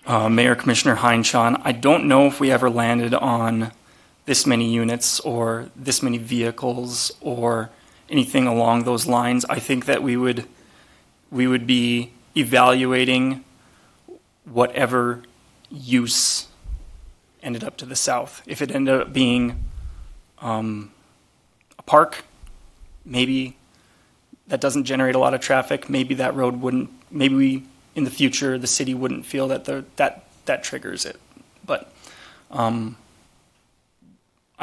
Mayor Commissioner Heinchan, I don't know if we ever landed on this many units or this many vehicles or anything along those lines. I think that we would be evaluating whatever use ended up to the south. If it ended up being a park, maybe that doesn't generate a lot of traffic. Maybe that road wouldn't. Maybe in the future the city wouldn't feel that that triggers it. But I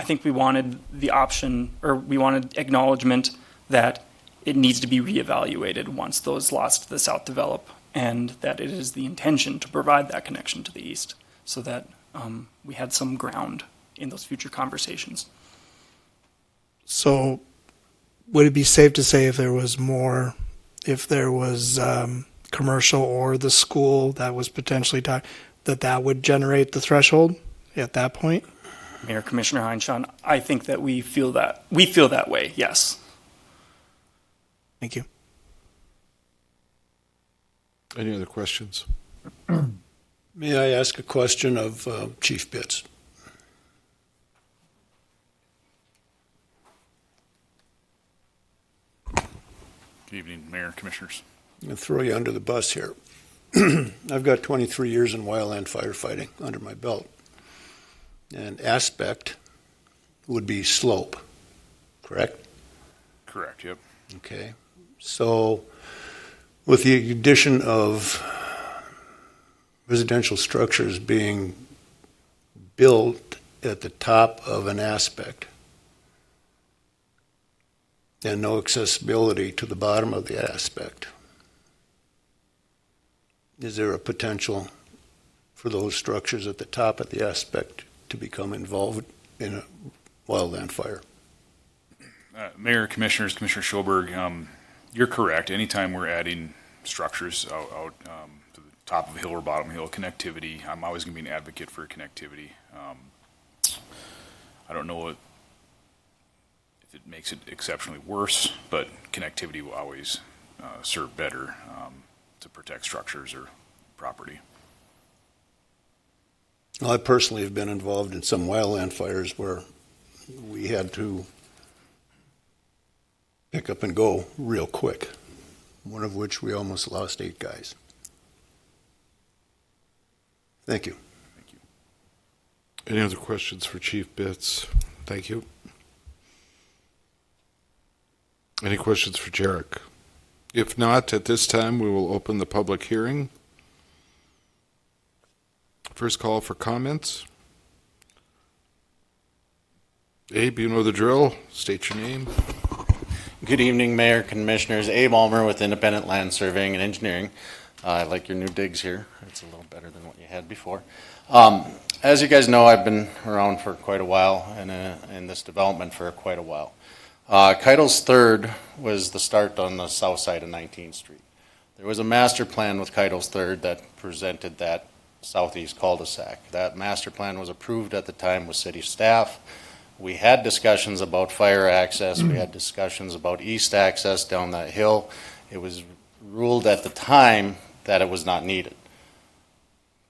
think we wanted the option, or we wanted acknowledgement that it needs to be reevaluated once those lots to the south develop, and that it is the intention to provide that connection to the east, so that we had some ground in those future conversations. So would it be safe to say if there was commercial or the school that was potentially that would generate the threshold at that point? Mayor Commissioner Heinchan, I think that we feel that way, yes. Thank you. Any other questions? May I ask a question of Chief Pitts? Good evening, Mayor, Commissioners. I'm going to throw you under the bus here. I've got 23 years in wildland firefighting under my belt. And aspect would be slope, correct? Correct, yep. Okay. So with the addition of residential structures being built at the top of an aspect and no accessibility to the bottom of the aspect, is there a potential for those structures at the top of the aspect to become involved in a wildland fire. Mayor, Commissioners, Commissioner Schoberg, you're correct. Anytime we're adding structures out to the top of a hill or bottom hill, connectivity, I'm always going to be an advocate for connectivity. I don't know if it makes it exceptionally worse, but connectivity will always serve better to protect structures or property. Well, I personally have been involved in some wildland fires where we had to pick up and go real quick, one of which we almost lost 8 guys. Thank you. Any other questions for Chief Bitts? Thank you. Any questions for Jarek? If not, at this time, we will open the public hearing. First call for comments. Abe, you know the drill. State your name. Good evening, Mayor, Commissioners. Abe Almer with Independent Land Surveying and Engineering. I like your new digs here. It's a little better than what you had before. As you guys know, I've been around for quite a while and in this development for quite a while. Keitel's Third was the start on the south side of 19th Street. There was a master plan with Keitel's Third that presented that southeast cul-de-sac. That master plan was approved at the time with city staff. We had discussions about fire access. We had discussions about east access down that hill. It was ruled at the time that it was not needed.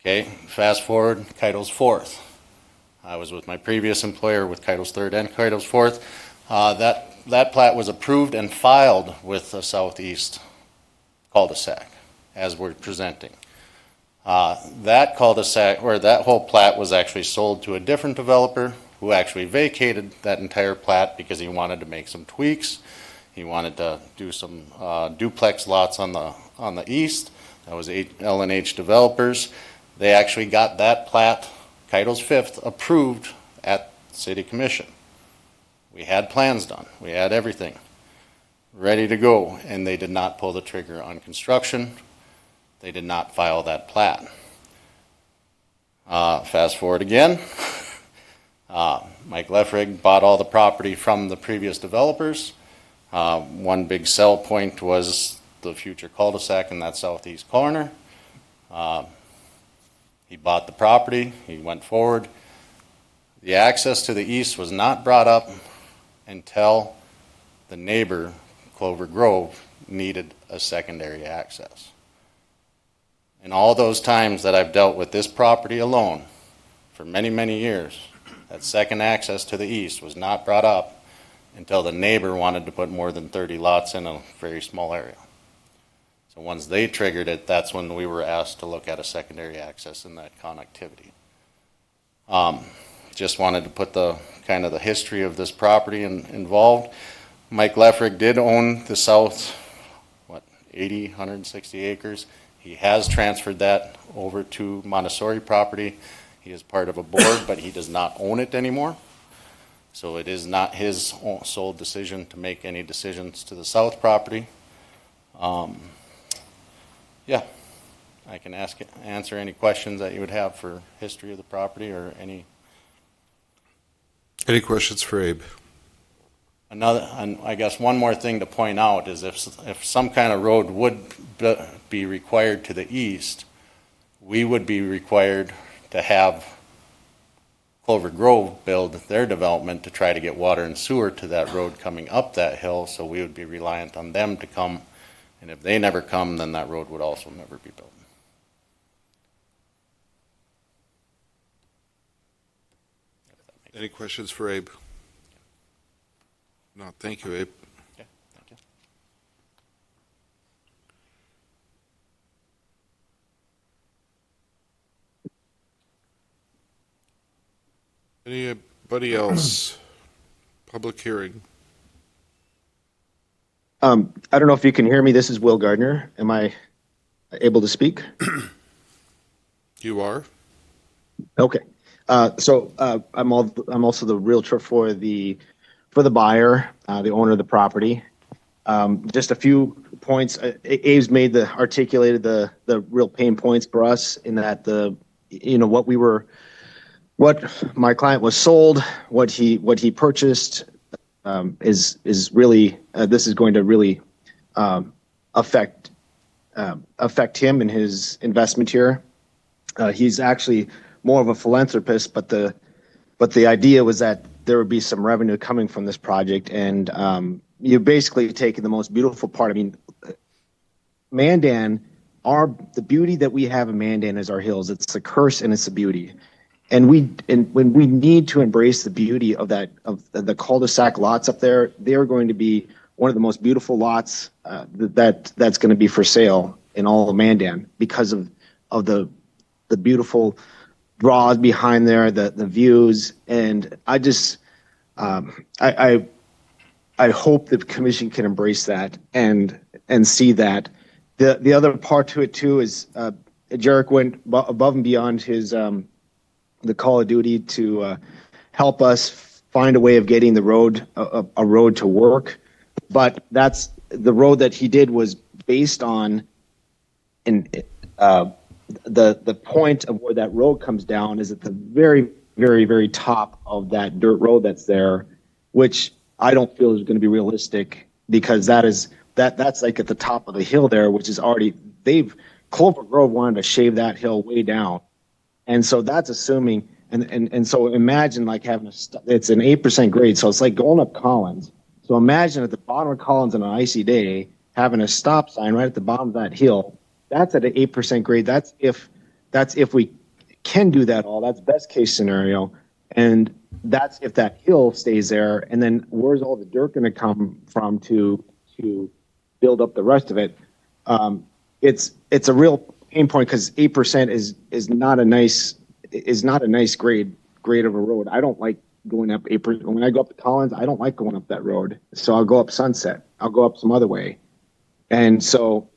Okay, fast forward, Keitel's Fourth. I was with my previous employer with Keitel's Third and Keitel's Fourth. That plat was approved and filed with the southeast cul-de-sac as we're presenting. That cul-de-sac, or that whole plat was actually sold to a different developer who actually vacated that entire plat because he wanted to make some tweaks. He wanted to do some duplex lots on the east. That was L&H Developers. They actually got that plat, Keitel's Fifth, approved at City Commission. We had plans done. We had everything ready to go, and they did not pull the trigger on construction. They did not file that plat. Fast forward again. Mike Leffrig bought all the property from the previous developers. One big sell point was the future cul-de-sac in that southeast corner. He bought the property. He went forward. The access to the east was not brought up until the neighbor, Clover Grove, needed a secondary access. In all those times that I've dealt with this property alone, for many, many years, that second access to the east was not brought up until the neighbor wanted to put more than 30 lots in a very small area. So once they triggered it, that's when we were asked to look at a secondary access in that connectivity. Just wanted to put the kind of the history of this property involved. Mike Leffrig did own the south, 160 acres. He has transferred that over to Montessori property. He is part of a board, but he does not own it anymore. So it is not his sole decision to make any decisions to the south property. Yeah, I can answer any questions that you would have for history of the property or any. Any questions for Abe? And I guess one more thing to point out is if some kind of road would be required to the east, we would be required to have Clover Grove build their development to try to get water and sewer to that road coming up that hill, so we would be reliant on them to come, and if they never come, then that road would also never be built. Any questions for Abe? No, thank you, Abe. Okay, thank you. Anybody else? Public hearing. I don't know if you can hear me. This is Will Gardner. Am I able to speak? You are? Okay. So I'm also the realtor for the buyer, the owner of the property. Just a few points. Abe's articulated the real pain points for us in that what my client was sold, what he purchased is really this is going to really affect him and his investment here. He's actually more of a philanthropist, but the idea was that there would be some revenue coming from this project, and you're basically taking the most beautiful part. I mean, Mandan, the beauty that we have in Mandan is our hills. It's the curse and it's the beauty. And when we need to embrace the beauty of the cul-de-sac lots up there, they're going to be one of the most beautiful lots that's going to be for sale in all of Mandan because of the beautiful draws behind there, the views, and I just I hope the commission can embrace that and see that. The other part to it too is Jarek went above and beyond his the call of duty to help us find a way of getting the road a road to work, but that's the road that he did was based on the point of where that road comes down is at the very, very, very top of that dirt road that's there, which I don't feel is going to be realistic because that's like at the top of the hill there, which is already Clover Grove wanted to shave that hill way down. And so that's assuming, and so imagine like having it's an 8% grade. So it's like going up Collins. So imagine at the bottom of Collins on an icy day, having a stop sign right at the bottom of that hill. That's at an 8% grade. That's if we can do that all. That's best case scenario. And that's if that hill stays there. And then where's all the dirt going to come from to build up the rest of it? It's a real pain point because 8% is not a nice grade of a road. I don't like going up 8%. When I go up to Collins, I don't like going up that road. So I'll go up Sunset. I'll go up some other way. And so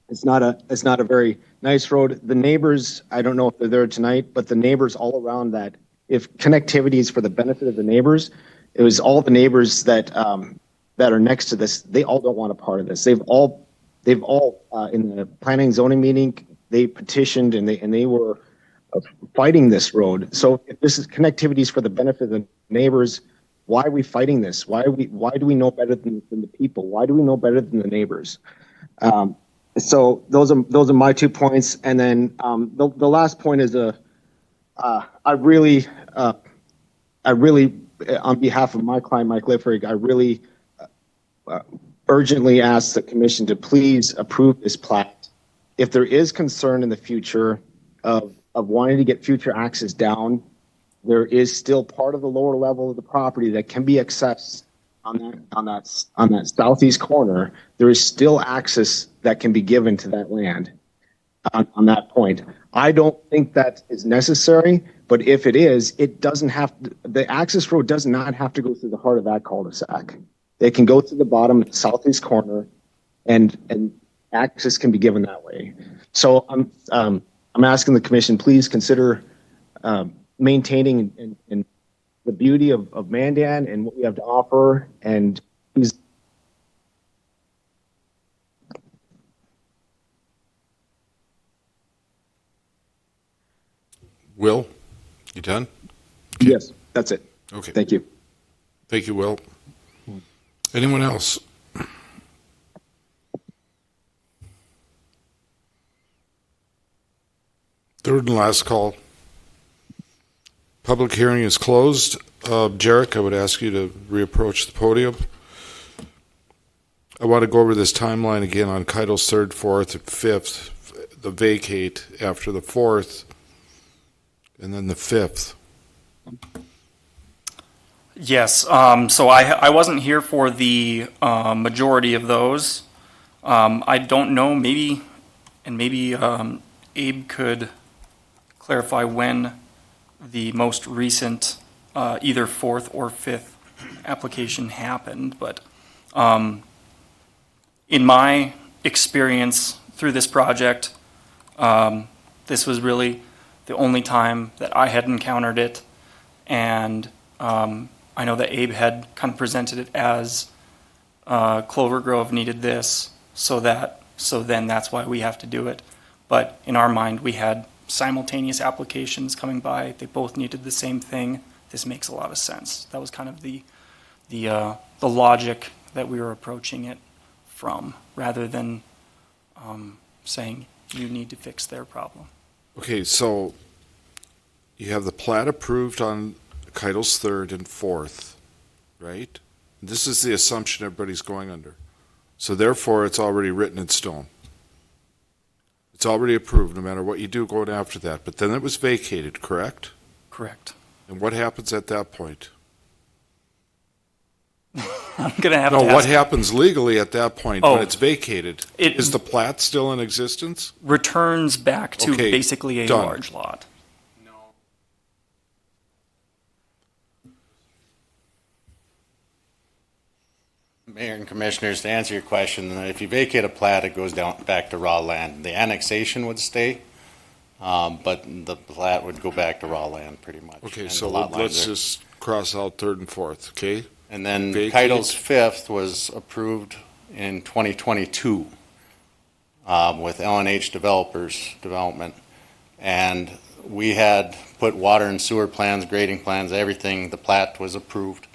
it's not a very nice road. The neighbors, I don't know if they're there tonight, but the neighbors all around that, if connectivity is for the benefit of the neighbors, it was all the neighbors that are next to this. They all don't want a part of this. They've all in the planning zoning meeting, they petitioned and they were fighting this road. So if this is connectivities for the benefit of the neighbors, why are we fighting this? Why do we know better than the people? Why do we know better than the neighbors? So those are my 2 points. And then the last point is I really on behalf of my client Mike Liffrig, I really urgently ask the commission to please approve this plat. If there is concern in the future of wanting to get future access down, there is still part of the lower level of the property that can be accessed on that southeast corner. There is still access that can be given to that land on that point. I don't think that is necessary, but if it is, it doesn't have to, the access road does not have to go through the heart of that cul-de-sac. It can go through the bottom southeast corner, and access can be given that way. So I'm asking the commission, please consider maintaining and the beauty of Mandan and what we have to offer, and please. Will, you done? Yes, that's it. Okay. Thank you. Thank you, Will. Anyone else? Third and last call. Public hearing is closed. Jarek, I would ask you to reapproach the podium. I want to go over this timeline again on Keitel's 3rd, 4th, and 5th, the vacate after the 4th, and then the 5th. Yes, so I wasn't here for the majority of those. I don't know, maybe Abe could clarify when the most recent either 4th or 5th application happened, but in my experience through this project, this was really the only time that I had encountered it, and I know that Abe had kind of presented it as Clover Grove needed this, so then that's why we have to do it. But in our mind, we had simultaneous applications coming by. They both needed the same thing. This makes a lot of sense. That was kind of the logic that we were approaching it from, rather than saying you need to fix their problem. Okay, so you have the plat approved on Keitel's 3rd and 4th, right? This is the assumption everybody's going under. So therefore, it's already written in stone. It's already approved, no matter what you do going after that. But then it was vacated, correct? Correct. And what happens at that point? I'm going to have No, to what ask. happens legally at that point Oh. when it's vacated? It- Is the plat still in existence? Returns back to Okay, basically a done. large lot. Mayor and Commissioners, to answer your question, if you vacate a plat, it goes down back to raw land. The annexation would stay, but the plat would go back to raw land pretty much. Okay, And so the lot lines let's are- just cross out 3rd and 4th, okay? And then Vacate. Keitel's 5th was approved in 2022 with LNH Developers Development. And we had put water and sewer plans, grading plans, everything. The plat was approved.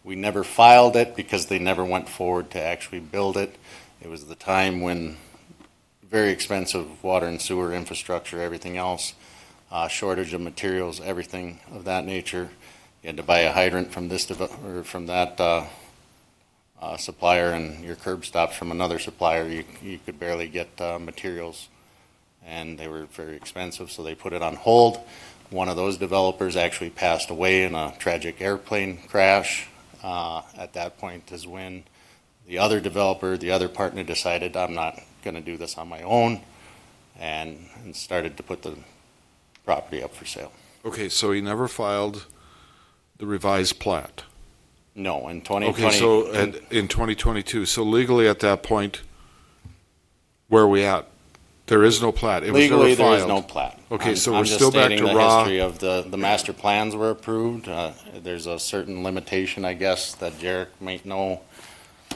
We never filed it because they never went forward to actually build it. It was the time when very expensive water and sewer infrastructure, everything else, shortage of materials, everything of that nature. You had to buy a hydrant from this or from that supplier, and your curb stops from another supplier. You could barely get materials, and they were very expensive, so they put it on hold. One of those developers actually passed away in a tragic airplane crash. At that point is when the other developer, the other partner, decided, I'm not going to do this on my own, and started to put the property up for sale. Okay, so he never filed the revised plat. No, in 2020. Okay, so in 2022, so legally at that point, where are we at? There is no plat. It was never Legally, there is filed. no plat. Okay, so I'm we're just still back stating to the raw. history of the master plans were approved. There's a certain limitation, I guess, that Jarek might know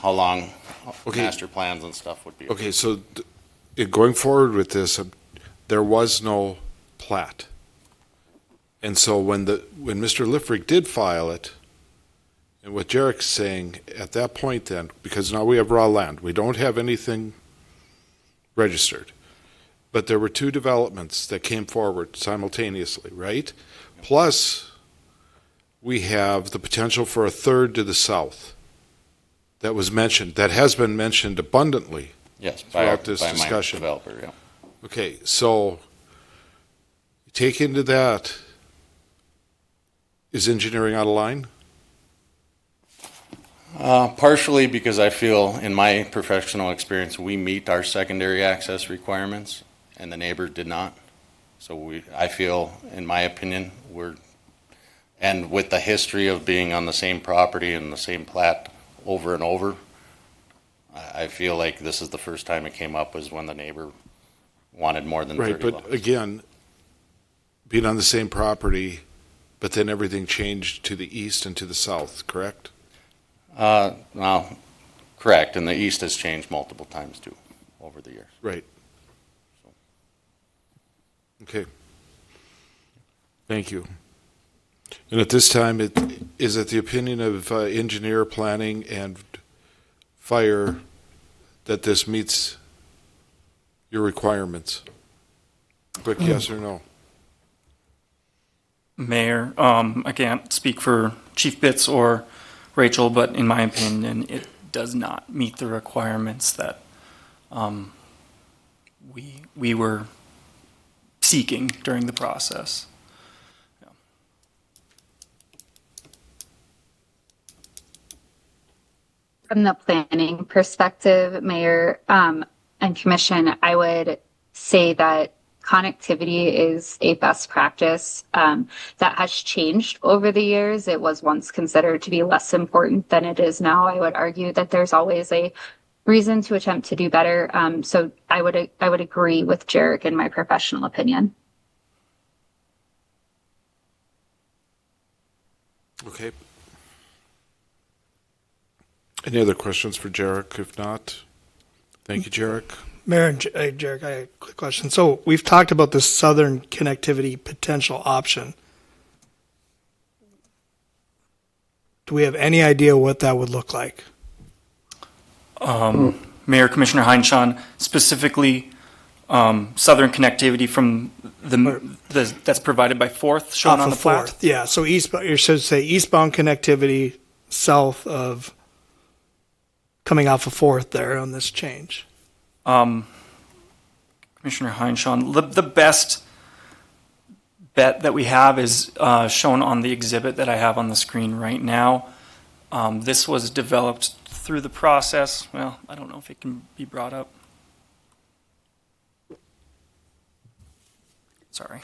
how long Okay. master plans and stuff would be. Okay, so going forward with this, there was no plat. And so when Mr. Liffrig did file it, and what Jarek's saying at that point then, because now we have raw land, we don't have anything registered. But there were 2 developments that came forward simultaneously, right? Plus, we have the potential for a 3rd to the south that was mentioned, that has been mentioned abundantly. Yes, throughout this by my discussion. developer, yeah. Okay, so take into that, is engineering out of line? Partially because I feel, in my professional experience, we meet our secondary access requirements, and the neighbor did not. So I feel, in my opinion, and with the history of being on the same property and the same plat over and over, I feel like this is the first time it came up was when the neighbor wanted more than 30 Right, but lots. again, being on the same property, but then everything changed to the east and to the south, correct? Well, correct, and the east has changed multiple times too, over the years. Right. Okay. Thank you. And at this time, is it the opinion of engineer, planning, and fire that this meets your requirements? Quick yes or no? Mayor, I can't speak for Chief Bitts or Rachel, but in my opinion, it does not meet the requirements that we were seeking during the process. From the planning perspective, Mayor, and Commission, I would say that connectivity is a best practice that has changed over the years. It was once considered to be less important than it is now. I would argue that there's always a reason to attempt to do better. So I would agree with Jarek in my professional opinion. Okay. Any other questions for Jarek? If not, thank you, Jarek. Mayor and Jarek, I have a quick question. So we've talked about the southern connectivity potential option. Do we have any idea what that would look like? Mayor Commissioner Heinchan, specifically southern connectivity from the that's provided by Fourth, shown Off on of the plat. Fourth. Yeah, so you should say eastbound connectivity south of, coming off of Fourth there on this change. Commissioner Heinchan, the best bet that we have is shown on the exhibit that I have on the screen right now. This was developed through the process. Well, I don't know if it can be brought up. Sorry.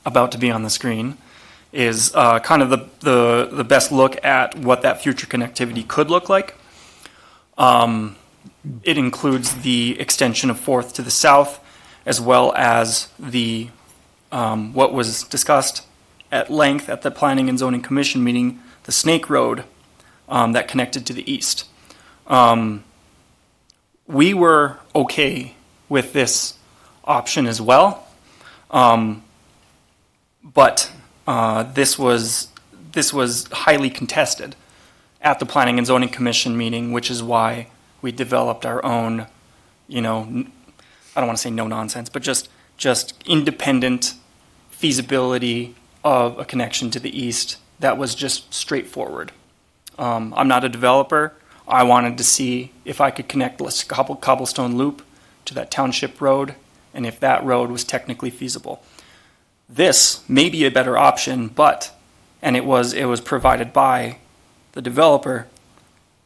About to be on the screen is kind of the best look at what that future connectivity could look like. It includes the extension of Fourth to the south, as well as the what was discussed at length at the Planning and Zoning Commission meeting, the Snake Road that connected to the east. We were okay with this option as well. But this was highly contested at the Planning and Zoning Commission meeting, which is why we developed our own, I don't want to say no nonsense, but just independent feasibility of a connection to the east that was just straightforward. I'm not a developer. I wanted to see if I could connect this cobblestone loop to that township road, and if that road was technically feasible. This may be a better option, and it was provided by the developer,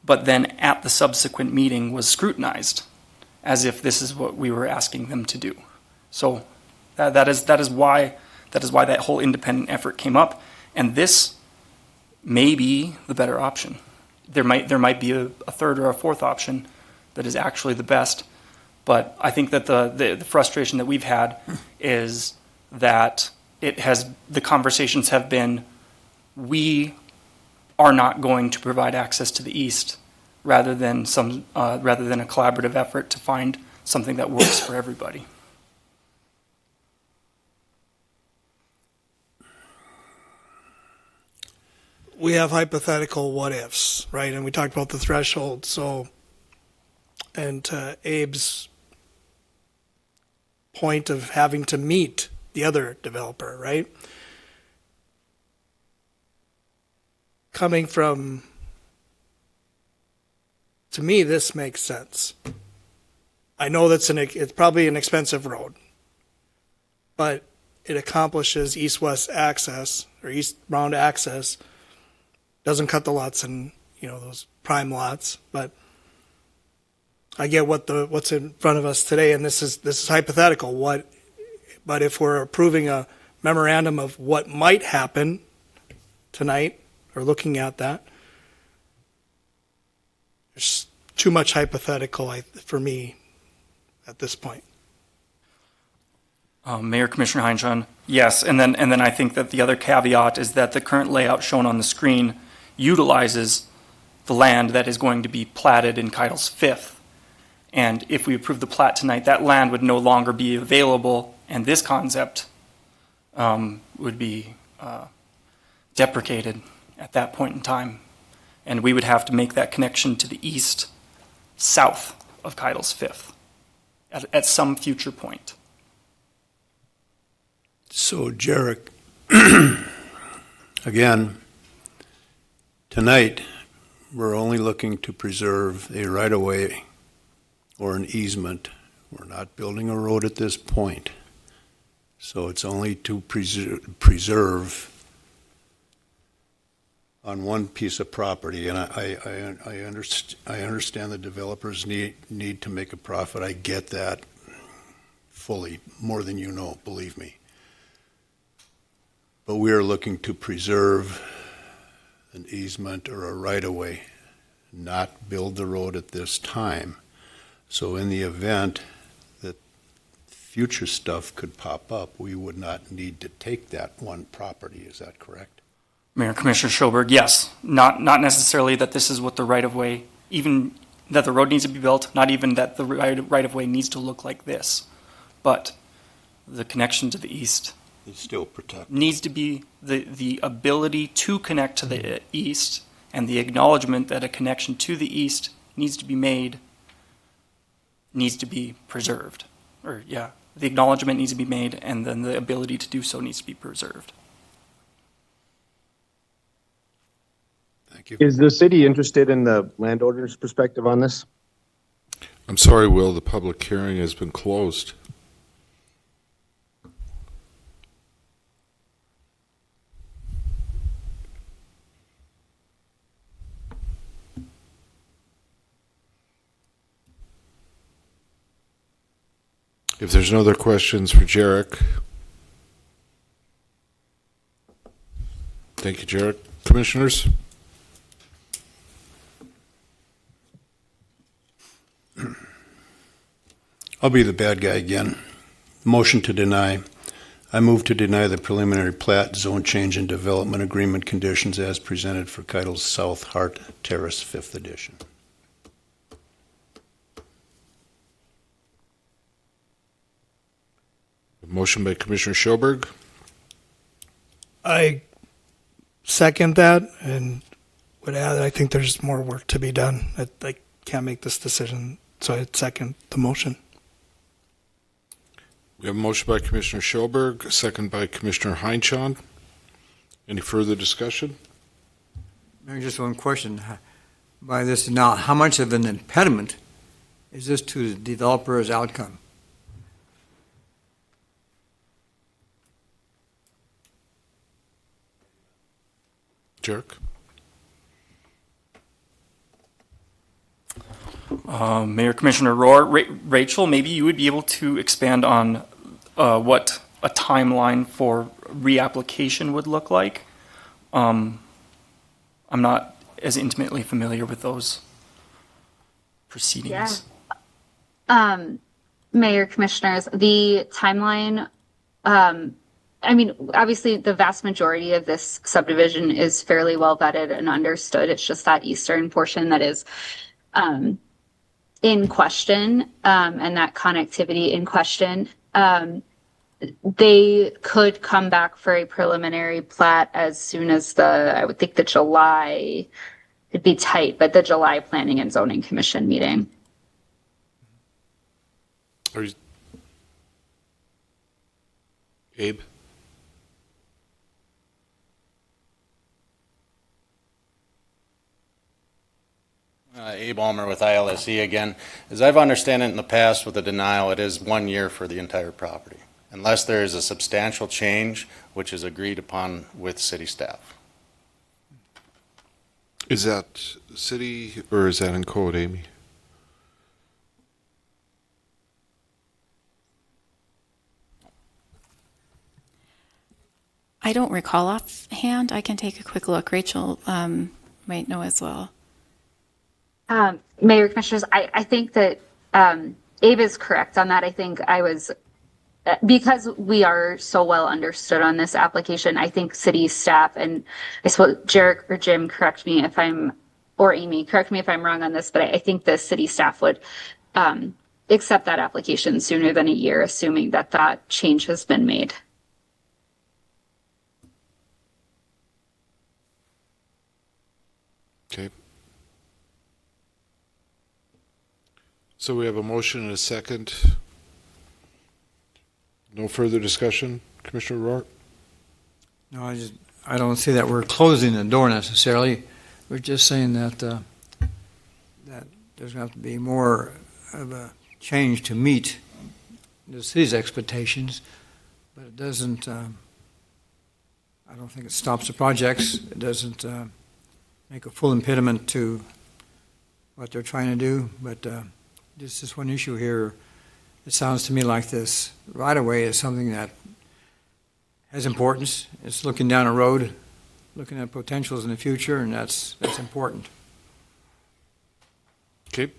but then at the subsequent meeting was scrutinized as if this is what we were asking them to do. So that is why that whole independent effort came up, and this may be the better option. There might be a third or a fourth option that is actually the best, but I think that the frustration that we've had is that the conversations have been, we are not going to provide access to the east, rather than a collaborative effort to find something that works for everybody. We have hypothetical what ifs, right? And we talked about the threshold. So, and to Abe's point of having to meet the other developer, right? Coming from, to me, this makes sense. I know it's probably an expensive road, but it accomplishes east-west access or east-bound access. Doesn't cut the lots in, those prime lots, but I get what's in front of us today, and this is hypothetical. But if we're approving a memorandum of what might happen tonight, or looking at that, there's too much hypothetical for me at this point. Mayor Commissioner Heinchan, yes, and then I think that the other caveat is that the current layout shown on the screen utilizes the land that is going to be platted in Keitel's Fifth. And if we approve the plat tonight, that land would no longer be available, and this concept would be deprecated at that point in time. And we would have to make that connection to the east, south of Keitel's Fifth at some future point. So, Jarek, again, tonight, we're only looking to preserve a right-of-way or an easement. We're not building a road at this point. So it's only to preserve on one piece of property, and I understand the developers need to make a profit. I get that fully, more than you know, believe me. But we are looking to preserve an easement or a right-of-way, not build the road at this time. So in the event that future stuff could pop up, we would not need to take that one property. Is that correct? Mayor Commissioner Schoberg, yes. Not necessarily that this is what the right-of-way, even that the road needs to be built, not even that the right-of-way needs to look like this. But the connection to the east It's still protected. needs to be the ability to connect to the east and the acknowledgement that a connection to the east needs to be made, needs to be preserved. Or, yeah, the acknowledgement needs to be made, and then the ability to do so needs to be preserved. Thank you. Is the city interested in the landowner's perspective on this? I'm sorry, Will, the public hearing has been closed. If there's no other questions for Jarek. Thank you, Jarek. Commissioners? I'll be the bad guy again. Motion to deny. I move to deny the preliminary plat, zone change, and development agreement conditions as presented for Keitel's South Hart Terrace, 5th edition. Motion by Commissioner Schoberg. I second that and would add that I think there's more work to be done. I can't make this decision, so I second the motion. We have a motion by Commissioner Schoberg, a second by Commissioner Heinchan. Any further discussion? Maybe just one question. By this now, how much of an impediment is this to the developer's outcome? Jarek? Mayor Commissioner Rohr, Rachel, maybe you would be able to expand on what a timeline for reapplication would look like. I'm not as intimately familiar with those proceedings. Yeah. Mayor, Commissioners, the timeline, I mean, obviously the vast majority of this subdivision is fairly well vetted and understood. It's just that eastern portion that is in question, and that connectivity in question. They could come back for a preliminary plat as soon as I would think the July, it'd be tight, but the July Planning and Zoning Commission meeting. Are you... Abe? Abe Almer with ILSE again. As I've understood it in the past with the denial, it is 1 year for the entire property, unless there is a substantial change which is agreed upon with city staff. Is that city or is that in code, Amy? I don't recall offhand. I can take a quick look. Rachel might know as well. Mayor, Commissioners, I think that Abe is correct on that. I think because we are so well understood on this application, I think city staff, and I suppose Jarek or Jim, correct me if I'm, or Amy, correct me if I'm wrong on this, but I think the city staff would accept that application sooner than a year, assuming that that change has been made. Okay. So we have a motion and a second. No further discussion, Commissioner Rohr? No, I don't see that we're closing the door necessarily. We're just saying that that there's going to have to be more of a change to meet the city's expectations, but it doesn't. I don't think it stops the projects. It doesn't make a full impediment to what they're trying to do, but just this one issue here, it sounds to me like this right-of-way is something that has importance. It's looking down a road, looking at potentials in the future, and that's important. Okay.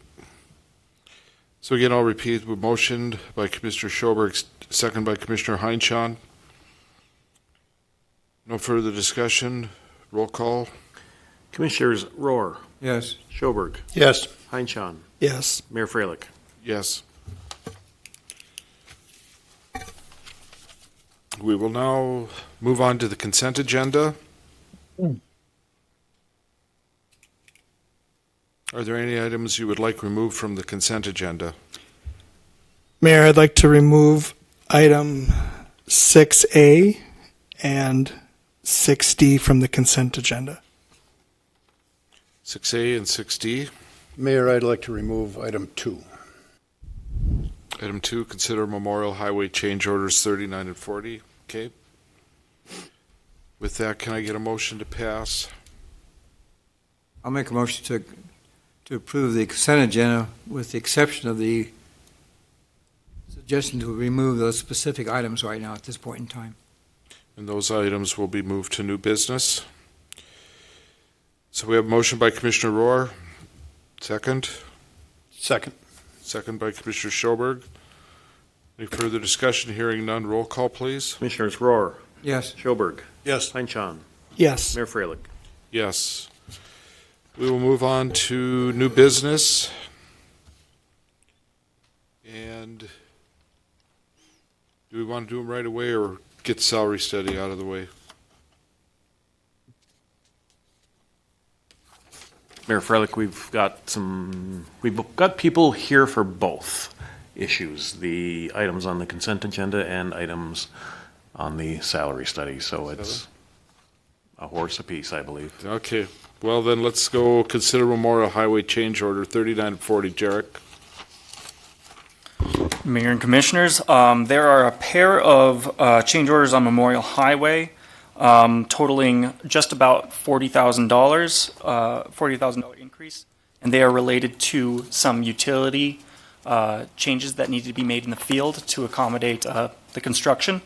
So again, I'll repeat, we motioned by Commissioner Schoberg, second by Commissioner Heinchan. No further discussion. Roll call. Commissioners Rohr, Yes. Schoberg, Yes. Heinchan, Yes. Mayor Freilich. Yes. We will now move on to the consent agenda. Are there any items you would like removed from the consent agenda? Mayor, I'd like to remove item 6A and 6D from the consent agenda. 6A and 6D. Mayor, I'd like to remove item 2. Item 2, consider Memorial Highway change orders 39 and 40. Okay. With that, can I get a motion to pass? I'll make a motion to approve the consent agenda with the exception of the suggestion to remove those specific items right now at this point in time. And those items will be moved to new business. So we have a motion by Commissioner Rohr. Second. Second. Second by Commissioner Schoberg. Any further discussion? Hearing none. Roll call, please. Commissioners Rohr, Yes. Schoberg, Yes. Heinchan, Yes. Mayor Freilich. Yes. We will move on to new business. And do we want to do them right away or get salary study out of the way? Mayor Freilich, we've got people here for both issues, the items on the consent agenda and items on the salary study, so it's a horse apiece, I believe. Okay. Well, then let's go consider Memorial Highway change order 39 and 40. Jarek? Mayor and Commissioners, there are a pair of change orders on Memorial Highway totaling just about $40,000, $40,000 increase, and they are related to some utility changes that need to be made in the field to accommodate the construction.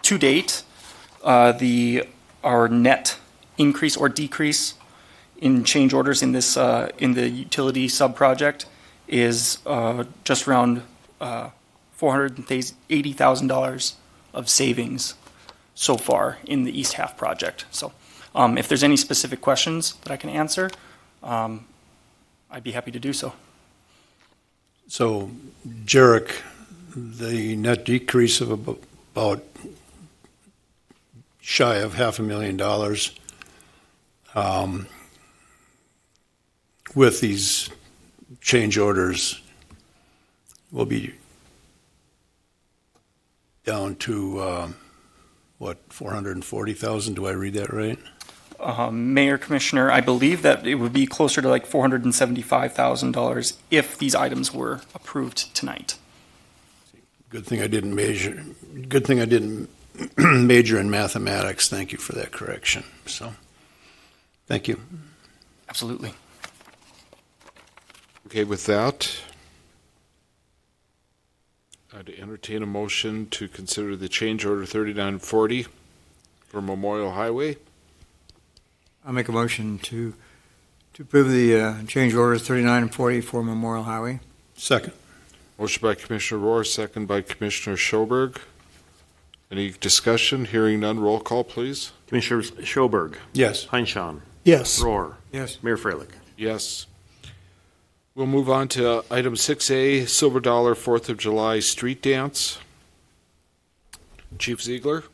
To date, our net increase or decrease in change orders in this in the utility sub-project is just around $480,000 of savings so far in the East Half project. So if there's any specific questions that I can answer, I'd be happy to do so. So, Jarek, the net decrease of about shy of $500,000 with these change orders will be down to, what, 440,000? Do I read that right? Mayor, Commissioner, I believe that it would be closer to like $475,000 if these items were approved tonight. Good thing I didn't major. Good thing I didn't major in mathematics. Thank you for that correction. So, thank you. Absolutely. Okay, with that, I'd entertain a motion to consider the change order 3940 for Memorial Highway. I'll make a motion to approve the change orders 39 and 40 for Memorial Highway. Second. Motion by Commissioner Rohr, second by Commissioner Schoberg. Any discussion? Hearing none. Roll call, please. Commissioners Schoberg, Yes. Heinchan, Yes. Rohr, Yes. Mayor Freilich. Yes. We'll move on to item 6A, Silver Dollar 4th of July Street Dance. Chief Ziegler?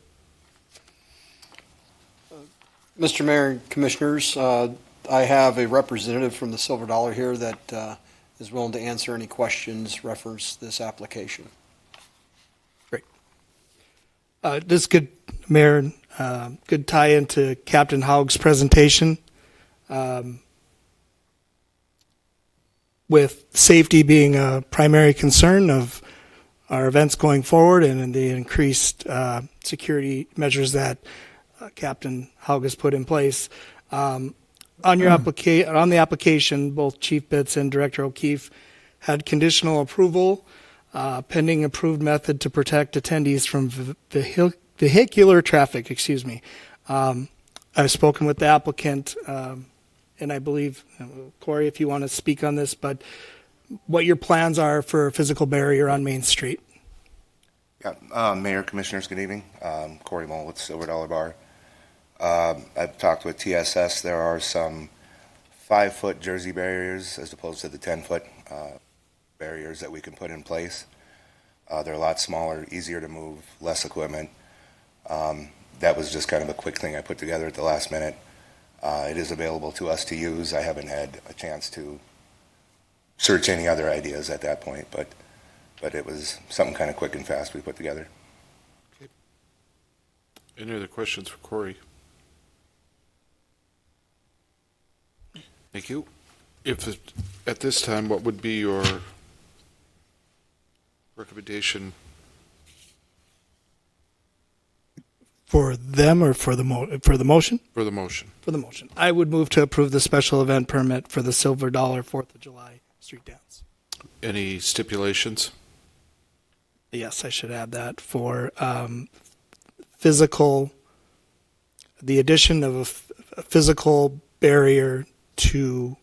Mr. Mayor and Commissioners, I have a representative from the Silver Dollar here that is willing to answer any questions reference this application. This good, Mayor, good tie into Captain Haug's presentation. With safety being a primary concern of our events going forward and the increased security measures that Captain Haug has put in place. On the application, both Chief Bitts and Director O'Keefe had conditional approval pending approved method to protect attendees from vehicular traffic. Excuse me. I've spoken with the applicant, and I believe Corey, if you want to speak on this, but what your plans are for a physical barrier on Main Street. Yeah, Mayor, Commissioners, good evening. Corey Mull with Silver Dollar Bar. I've talked with TSS. There are some 5-foot jersey barriers as opposed to the 10-foot barriers that we can put in place. They're a lot smaller, easier to move, less equipment. That was just kind of a quick thing I put together at the last minute. It is available to us to use. I haven't had a chance to search any other ideas at that point, but it was something kind of quick and fast we put together. Any other questions for Corey? Thank you. At this time, what would be your recommendation? For them or for the motion? For the motion. For the motion. I would move to approve the special event permit for the Silver Dollar 4th of July street dance. Any stipulations? Yes, I should add that for the addition of a physical barrier to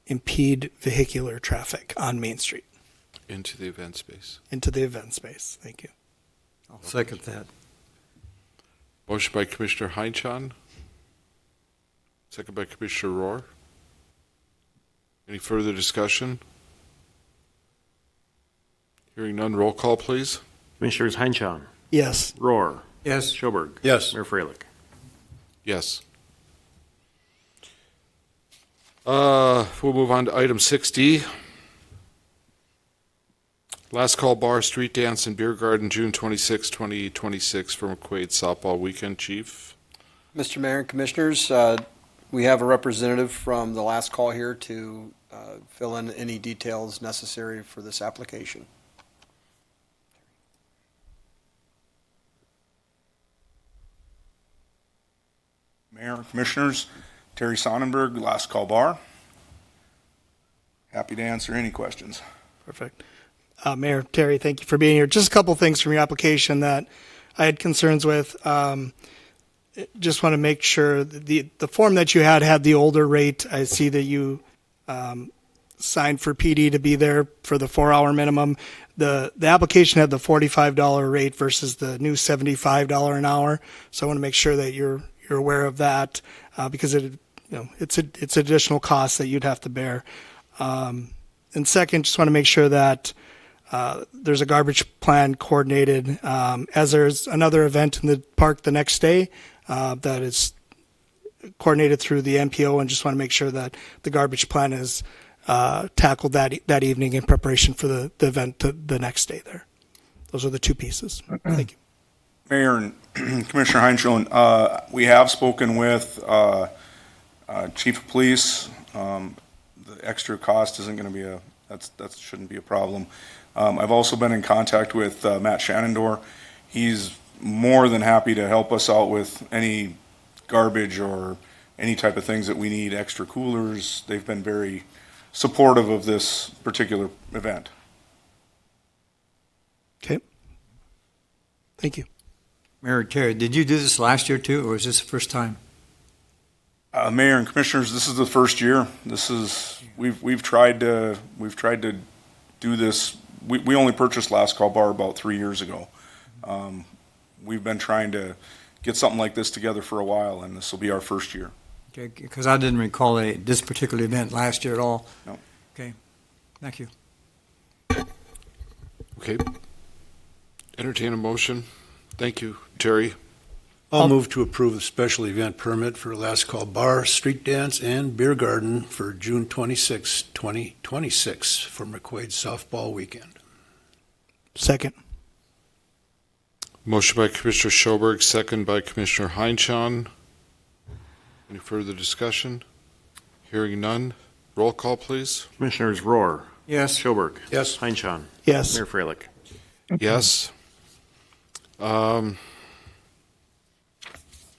impede vehicular traffic on Main Street. Into the event space. Into the event space. Thank you. I'll second that. Motion by Commissioner Heinchan. Second by Commissioner Rohr. Any further discussion? Hearing none, roll call, please. Commissioners Heinchan. Yes. Rohr. Yes. Schoberg. Yes. Mayor Freilich. Yes. We'll move on to item 6D. Last Call Bar, Street Dance, and Beer Garden, June 26, 2026, for McQuaid Softball Weekend. Chief? Mr. Mayor and Commissioners, we have a representative from the last call here to fill in any details necessary for this application. Mayor and Commissioners, Terry Sonnenberg, Last Call Bar. Happy to answer any questions. Perfect. Mayor Terry, thank you for being here. Just a couple things from your application that I had concerns with. Just want to make sure the form that you had the older rate. I see that you signed for PD to be there for the 4-hour minimum. The application had the $45 rate versus the new $75 an hour. So I want to make sure that you're aware of that because it's additional costs that you'd have to bear. And second, just want to make sure that there's a garbage plan coordinated as there's another event in the park the next day that is coordinated through the MPO, and just want to make sure that the garbage plan is tackled that evening in preparation for the event the next day there. Those are the two pieces. Thank you. Mayor and Commissioner Heinschel, we have spoken with Chief of Police. The extra cost isn't going to be that shouldn't be a problem. I've also been in contact with Matt Shannondor. He's more than happy to help us out with any garbage or any type of things that we need, extra coolers. They've been very supportive of this particular event. Okay. Thank you. Mayor Terry, did you do this last year too, or was this the first time? Mayor and Commissioners, this is the first year. We've tried to do this. We only purchased Last Call Bar about 3 years ago. We've been trying to get something like this together for a while, and this will be our first year. Okay, because I didn't recall this particular event last year at all. No. Okay, thank you. Okay. Entertain a motion. Thank you, Terry. I'll move to approve the special event permit for Last Call Bar, Street Dance, and Beer Garden for June 26, 2026 for McQuaid Softball Weekend. Second. Motion by Commissioner Schoberg, second by Commissioner Heinchan. Any further discussion? Hearing none. Roll call, please. Commissioners Rohr. Yes. Schoberg. Yes. Heinchan. Yes. Mayor Freilich.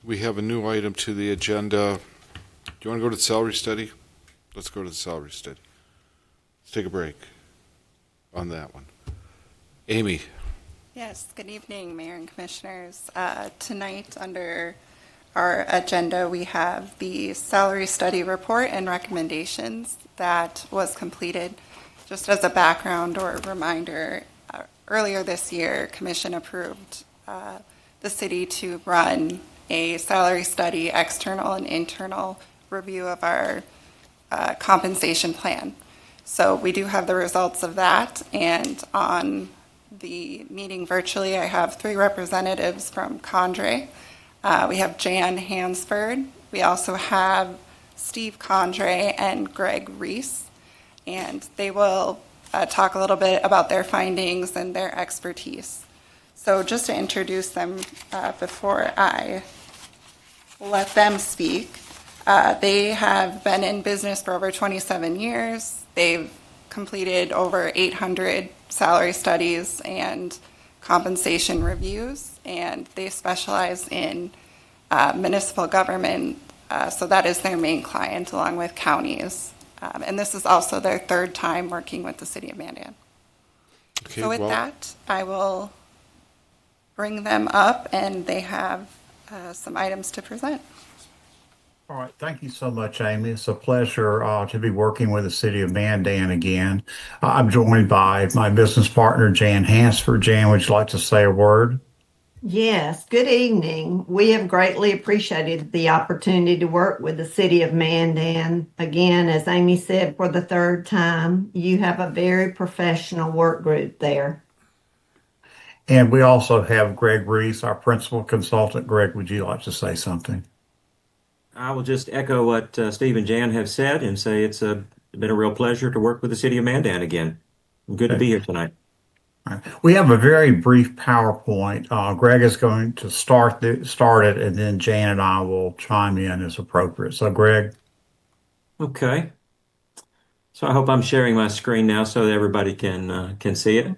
We have a new item to the agenda. Do you want to go to the salary study? Let's go to the salary study. Let's take a break on that one. Amy? Yes, good evening, Mayor and Commissioners. Tonight, under our agenda, we have the salary study report and recommendations that was completed. Just as a background or a reminder, earlier this year, Commission approved the city to run a salary study, external and internal review of our compensation plan. So we do have the results of that, and on the meeting virtually, I have 3 representatives from Condrey. We have Jan Hansford. We also have Steve Condrey and Greg Reese, and they will talk a little bit about their findings and their expertise. So just to introduce them before I let them speak, they have been in business for over 27 years. They've completed over 800 salary studies and compensation reviews, and they specialize in municipal government, so that is their main client, along with counties. And this is also their 3rd time working with the city of Mandan. Okay, So with well- that, I will bring them up, and they have some items to present. All right, thank you so much, Amy. It's a pleasure to be working with the city of Mandan again. I'm joined by my business partner, Jan Hansford. Jan, would you like to say a word? Yes, good evening. We have greatly appreciated the opportunity to work with the city of Mandan. Again, as Amy said, for the 3rd time, you have a very professional work group there. And we also have Greg Reese, our principal consultant. Greg, would you like to say something? I will just echo what Steve and Jan have said and say it's been a real pleasure to work with the city of Mandan again. Good to be here tonight. We have a very brief PowerPoint. Greg is going to start it, and then Jan and I will chime in as appropriate. So, Greg. Okay. So I hope I'm sharing my screen now so that everybody can see it.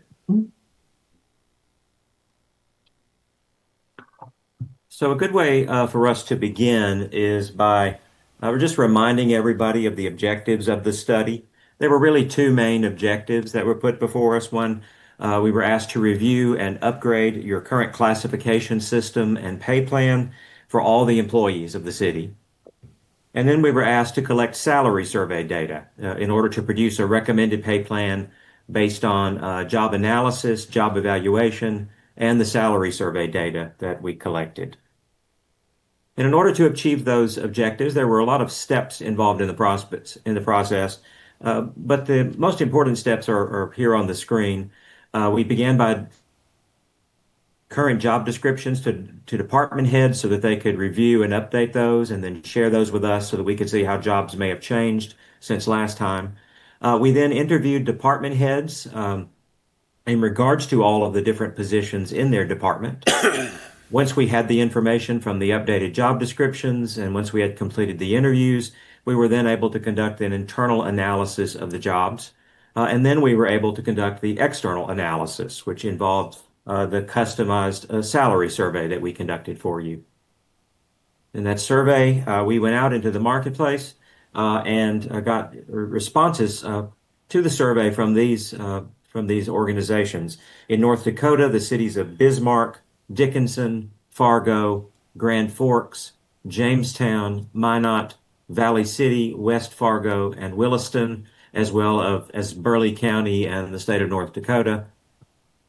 So a good way for us to begin is by we're just reminding everybody of the objectives of the study. There were really 2 main objectives that were put before us. One, we were asked to review and upgrade your current classification system and pay plan for all the employees of the city. And then we were asked to collect salary survey data in order to produce a recommended pay plan based on job analysis, job evaluation, and the salary survey data that we collected. And in order to achieve those objectives, there were a lot of steps involved in the process, but the most important steps are here on the screen. We began by current job descriptions to department heads so that they could review and update those and then share those with us so that we could see how jobs may have changed since last time. We then interviewed department heads in regards to all of the different positions in their department. Once we had the information from the updated job descriptions and once we had completed the interviews, we were then able to conduct an internal analysis of the jobs. And then we were able to conduct the external analysis, which involved the customized salary survey that we conducted for you. In that survey, we went out into the marketplace and got responses to the survey from these organizations. In North Dakota, the cities of Bismarck, Dickinson, Fargo, Grand Forks, Jamestown, Minot, Valley City, West Fargo, and Williston, as well as Burleigh County and the state of North Dakota.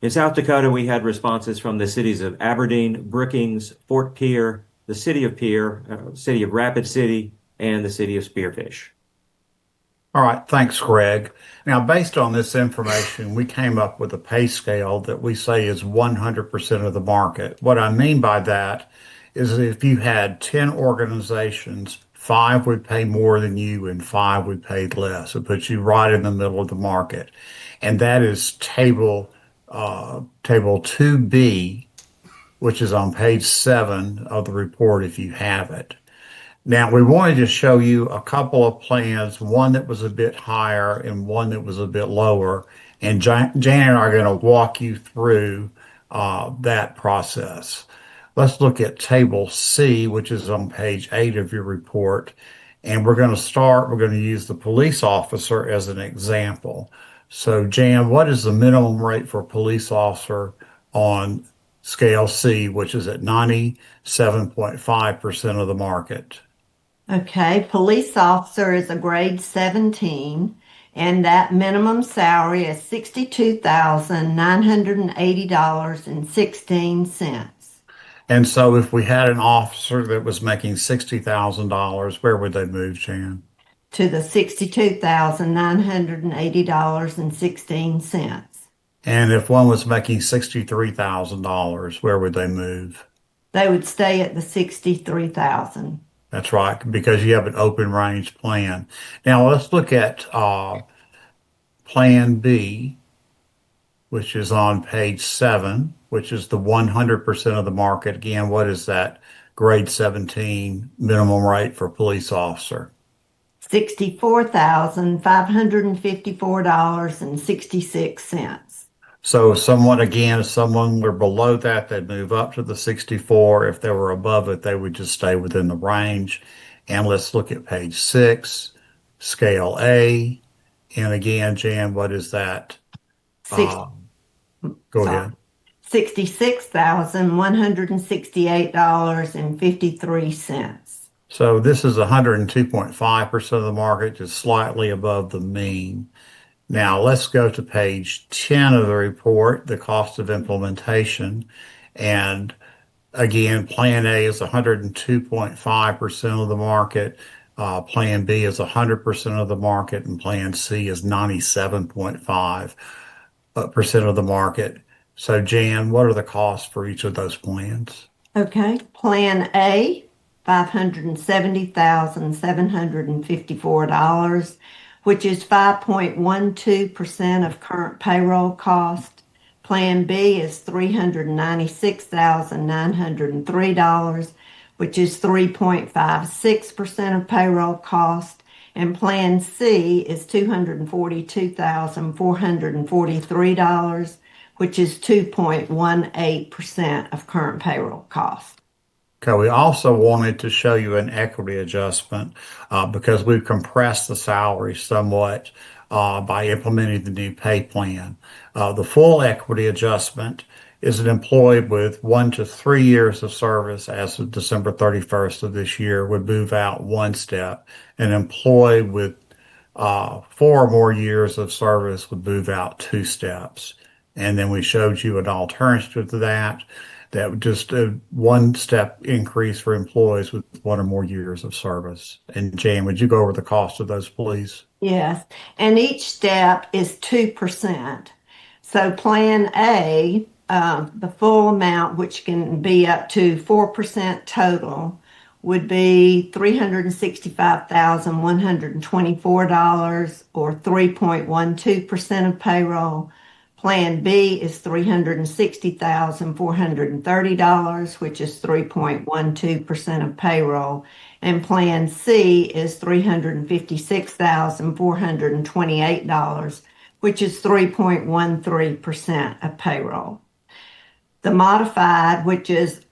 In South Dakota, we had responses from the cities of Aberdeen, Brookings, Fort Pierre, the city of Pierre, city of Rapid City, and the city of Spearfish. All right, thanks, Greg. Now, based on this information, we came up with a pay scale that we say is 100% of the market. What I mean by that is that if you had 10 organizations, 5 would pay more than you and 5 would pay less. It puts you right in the middle of the market. And that is table 2B, which is on page 7 of the report if you have it. Now, we wanted to show you a couple of plans, one that was a bit higher and one that was a bit lower. And Jan and I are going to walk you through that process. let's look at table C, which is on page 8 of your report. And we're going to use the police officer as an example. So Jan, what is the minimum rate for a police officer on scale C, which is at 97.5% of the market? Okay, police officer is a grade 17, and that minimum salary is $62,980.16. And so if we had an officer that was making $60,000, where would they move, Jan? To the $62,980.16. And if one was making $63,000, where would they move? They would stay at the 63,000. That's right, because you have an open range plan. Now let's look at Plan B, which is on page 7, which is the 100% of the market. Again, what is that grade 17 minimum rate for a police officer? $64,554.66. So if someone were below that, they'd move up to the 64. If they were above it, they would just stay within the range. And let's look at page 6, scale A. And again, Jan, what is that? Go ahead. $66,168.53. So this is 102.5% of the market, just slightly above the mean. Now let's go to page 10 of the report, the cost of implementation. And again, Plan A is 102.5% of the market. Plan B is 100% of the market, and Plan C is 97.5% of the market. So Jan, what are the costs for each of those plans? Okay, Plan A, $570,754, which is 5.12% of current payroll cost. Plan B is $396,903, which is 3.56% of payroll cost. And Plan C is $242,443, which is 2.18% of current payroll cost. Okay, we also wanted to show you an equity adjustment because we've compressed the salary somewhat by implementing the new pay plan. The full equity adjustment is an employee with 1 to 3 years of service as of December 31st of this year would move out one step. An employee with 4 or more years of service would move out 2 steps. And then we showed you an alternative to that would just a 1 step increase for employees with 1 or more years of service. And Jan, would you go over the cost of those, please? Yes, and each step is 2%. So Plan A, the full amount, which can be up to 4% total, would be $365,124 or 3.12% of payroll. Plan B is $360,430, which is 3.12% of payroll. And Plan C is $356,428, which is 3.13% of payroll. The modified, which is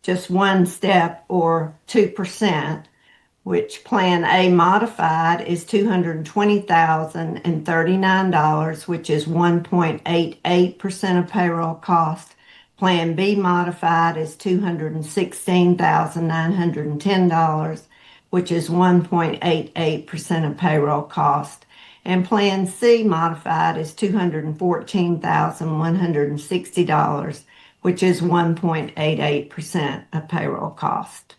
just 1 step or 2%, which Plan A modified is $220,039, which is 1.88% of payroll cost. Plan B modified is $216,910, which is 1.88% of payroll cost. And Plan C modified is $214,160, which is 1.88% of payroll cost.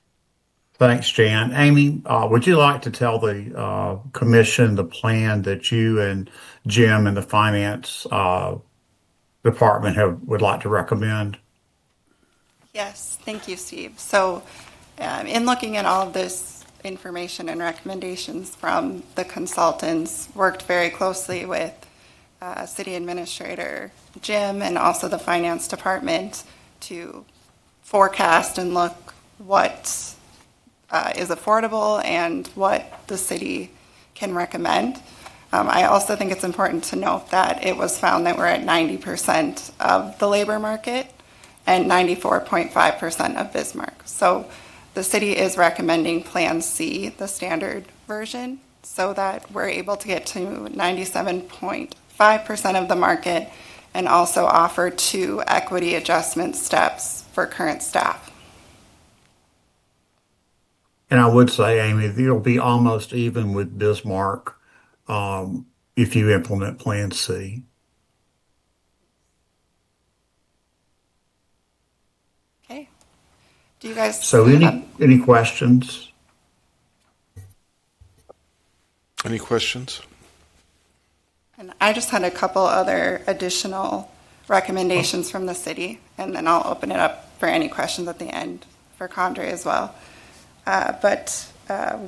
Thanks, Jan. Amy, would you like to tell the commission the plan that you and Jim and the finance department would like to recommend? Yes, thank you, Steve. So in looking at all of this information and recommendations from the consultants, worked very closely with City Administrator Jim and also the finance department to forecast and look what is affordable and what the city can recommend. I also think it's important to note that it was found that we're at 90% of the labor market. and 94.5% of Bismarck. So the city is recommending Plan C, the standard version, so that we're able to get to 97.5% of the market and also offer 2 equity adjustment steps for current staff. And I would say, Amy, it'll be almost even with Bismarck if you implement Plan C. Okay. Do you guys So any questions? Any questions? And I just had a couple other additional recommendations from the city, and then I'll open it up for any questions at the end for Condrey as well. But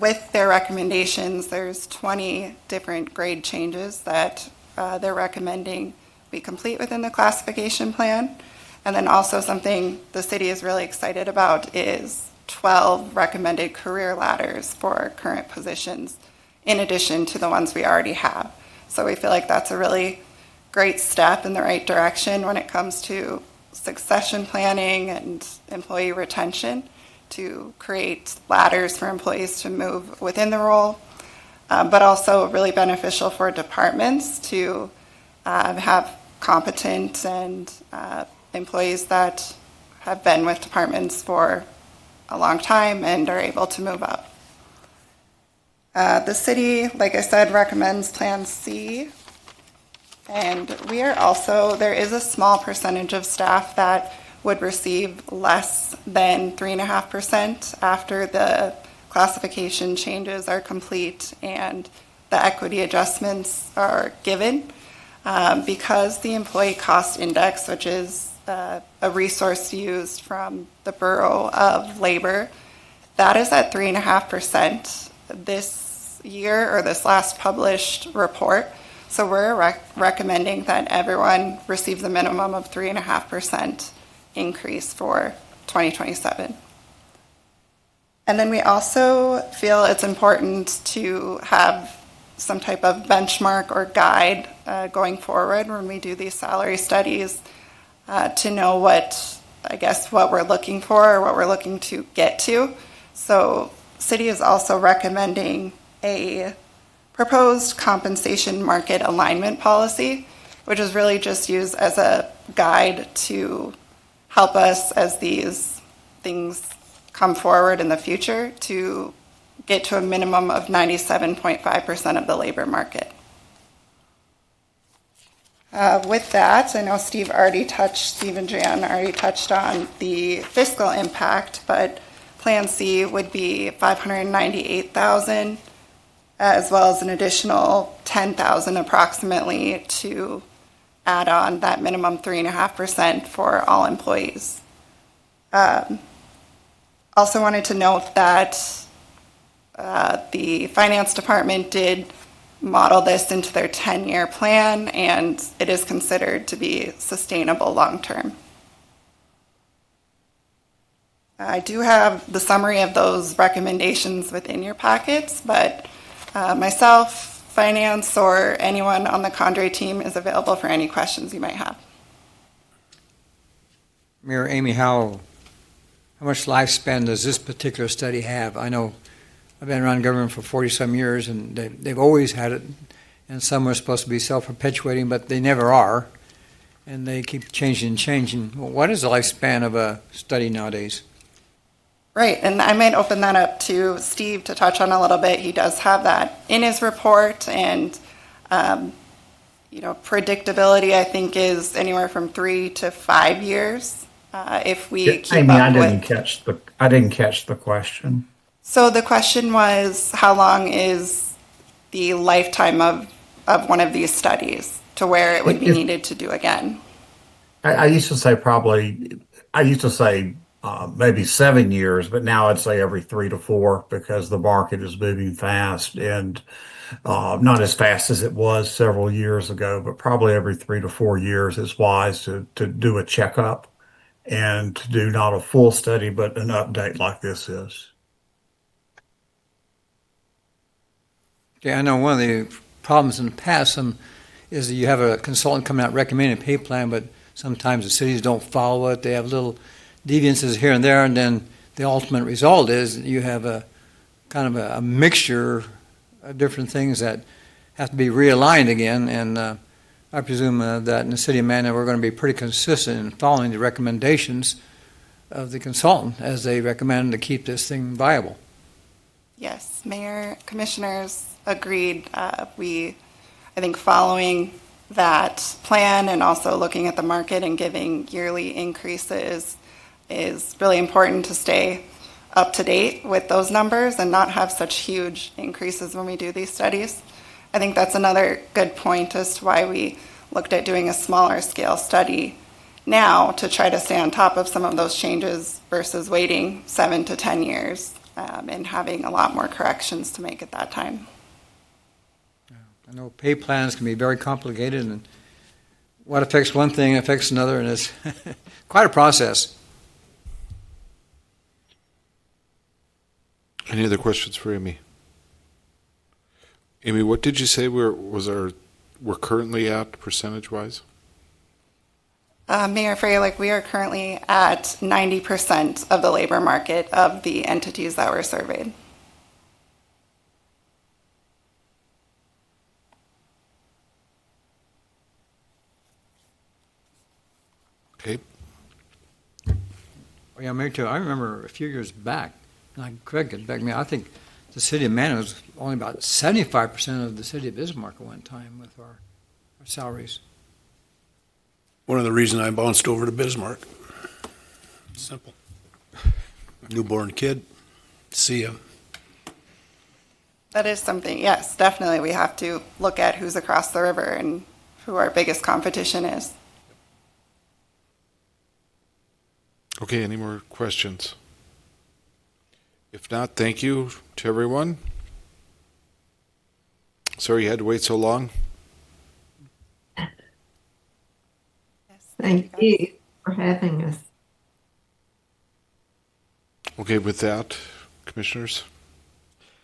with their recommendations, there's 20 different grade changes that they're recommending be complete within the classification plan. And then also something the city is really excited about is 12 recommended career ladders for current positions, in addition to the ones we already have. So we feel like that's a really great step in the right direction when it comes to succession planning and employee retention, to create ladders for employees to move within the role, but also really beneficial for departments to have competent and employees that have been with departments for a long time and are able to move up. The city, like I said, recommends Plan C. And we are also, there is a small percentage of staff that would receive less than 3.5% after the classification changes are complete and the equity adjustments are given. Because the Employee Cost Index, which is a resource used from the Bureau of Labor, that is at 3.5% this year, or this last published report. So we're recommending that everyone receives a minimum of 3.5% increase for 2027. And then we also feel it's important to have some type of benchmark or guide going forward when we do these salary studies, to know what we're looking for or what we're looking to get to. So city is also recommending a proposed compensation market alignment policy, which is really just used as a guide to help us as these things come forward in the future to get to a minimum of 97.5% of the labor market. With that, I know Steve and Jan already touched on the fiscal impact, but Plan C would be $598,000, as well as an additional $10,000 approximately to add on that minimum 3.5% for all employees. Also wanted to note that the finance department did model this into their 10-year plan, and it is considered to be sustainable long-term. I do have the summary of those recommendations within your packets, but myself, finance, or anyone on the Condrey team is available for any questions you might have. Mayor Amy, how much lifespan does this particular study have? I know I've been around government for 40-some years, and they've always had it, and some are supposed to be self-perpetuating, but they never are, and they keep changing and changing. What is the lifespan of a study nowadays? Right, and I might open that up to Steve to touch on a little bit. He does have that in his report, and predictability, I think, is anywhere from 3 to 5 years. If we keep Amy, up I with... didn't catch the question. So the question was, how long is the lifetime of one of these studies to where it would be needed to do again? I used to say maybe 7 years, but now I'd say every 3 to 4 because the market is moving fast, and not as fast as it was several years ago, but probably every 3 to 4 years it's wise to do a checkup and to do not a full study, but an update like this is. Okay, I know one of the problems in the past is that you have a consultant coming out recommending a pay plan, but sometimes the cities don't follow it. They have little deviances here and there, and then the ultimate result is you have a kind of a mixture of different things that have to be realigned again. And I presume that in the city of Mandan, we're going to be pretty consistent in following the recommendations of the consultant as they recommend to keep this thing viable. Yes, Mayor, Commissioners agreed. I think following that plan and also looking at the market and giving yearly increases is really important to stay up to date with those numbers and not have such huge increases when we do these studies. I think that's another good point as to why we looked at doing a smaller scale study now to try to stay on top of some of those changes versus waiting 7 to 10 years and having a lot more corrections to make at that time. I know pay plans can be very complicated, and what affects one thing affects another, and it's quite a process. Any other questions for Amy? Amy, what did you say we're currently at percentage-wise? Mayor Freilich, we are currently at 90% of the labor market of the entities that were surveyed. Okay. Oh, yeah, me too. I remember a few years back, like Craig could back me, I think the city of Mandan was only about 75% of the city of Bismarck at one time with our salaries. One of the reasons I bounced over to Bismarck. Simple. Newborn kid, see ya. That is something, yes, definitely. We have to look at who's across the river and who our biggest competition is. Okay, any more questions? If not, thank you to everyone. Sorry you had to wait so long. Thank you for having us. Okay, with that, Commissioners?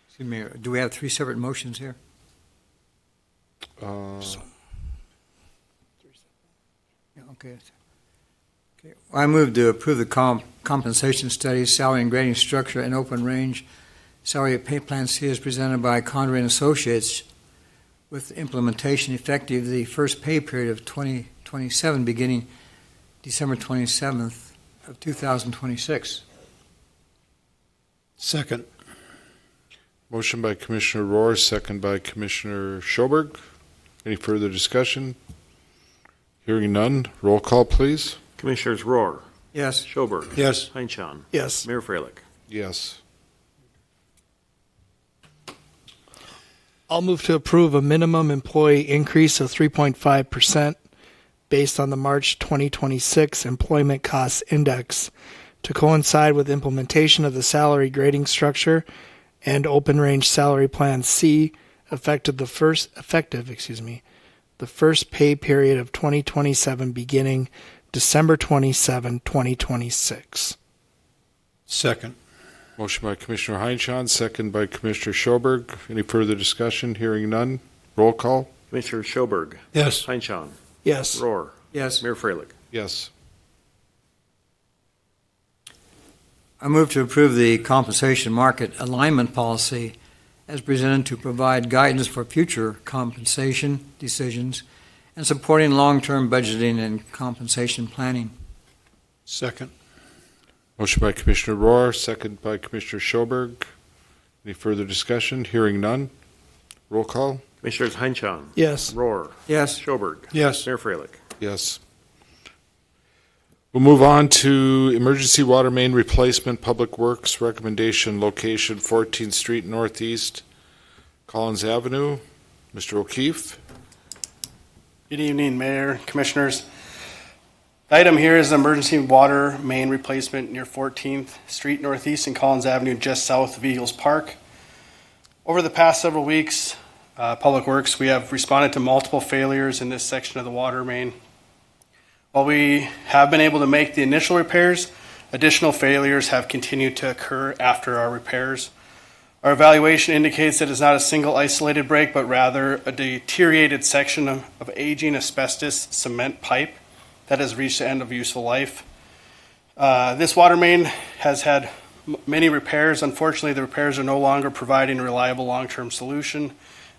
Excuse me, do we have three separate motions here? Uh, Yeah, okay. Okay. I move to approve the compensation studies, salary and grading structure, and open range salary pay plan C as presented by Conrad and Associates with implementation effective the first pay period of 2027 beginning December 27th of 2026. Second. Motion by Commissioner Rohr, second by Commissioner Schoberg. Any further discussion? Hearing none, roll call, please. Commissioners Rohr, Yes. Schoberg, Yes. Heinchan, Yes. Mayor Freilich. Yes. I'll move to approve a minimum employee increase of 3.5% based on the March 2026 Employment Cost Index to coincide with implementation of the salary grading structure and open range salary plan C effective the first pay period of 2027 beginning December 27, 2026. Second. Motion by Commissioner Heinchan, second by Commissioner Schoberg. Any further discussion? Hearing none, roll call. Commissioner Schoberg, Yes. Heinchan, Yes. Rohr, Yes. Mayor Freilich. Yes. I move to approve the compensation market alignment policy as presented to provide guidance for future compensation decisions and supporting long-term budgeting and compensation planning. Second. Motion by Commissioner Rohr, second by Commissioner Schoberg. Any further discussion? Hearing none, roll call. Commissioners Heinchan, Yes. Rohr, Yes. Schoberg, Yes. Mayor Freilich. Yes. We'll move on to emergency water main replacement, Public Works recommendation, location 14th Street Northeast, Collins Avenue. Mr. O'Keefe. Good evening, Mayor, Commissioners. The item here is emergency water main replacement near 14th Street Northeast and Collins Avenue, just south of Eagles Park. Over the past several weeks, Public Works, we have responded to multiple failures in this section of the water main. While we have been able to make the initial repairs, additional failures have continued to occur after our repairs. Our evaluation indicates that it's not a single isolated break, but rather a deteriorated section of aging asbestos cement pipe that has reached the end of useful life. This water main has had many repairs. Unfortunately, the repairs are no longer providing a reliable long-term solution.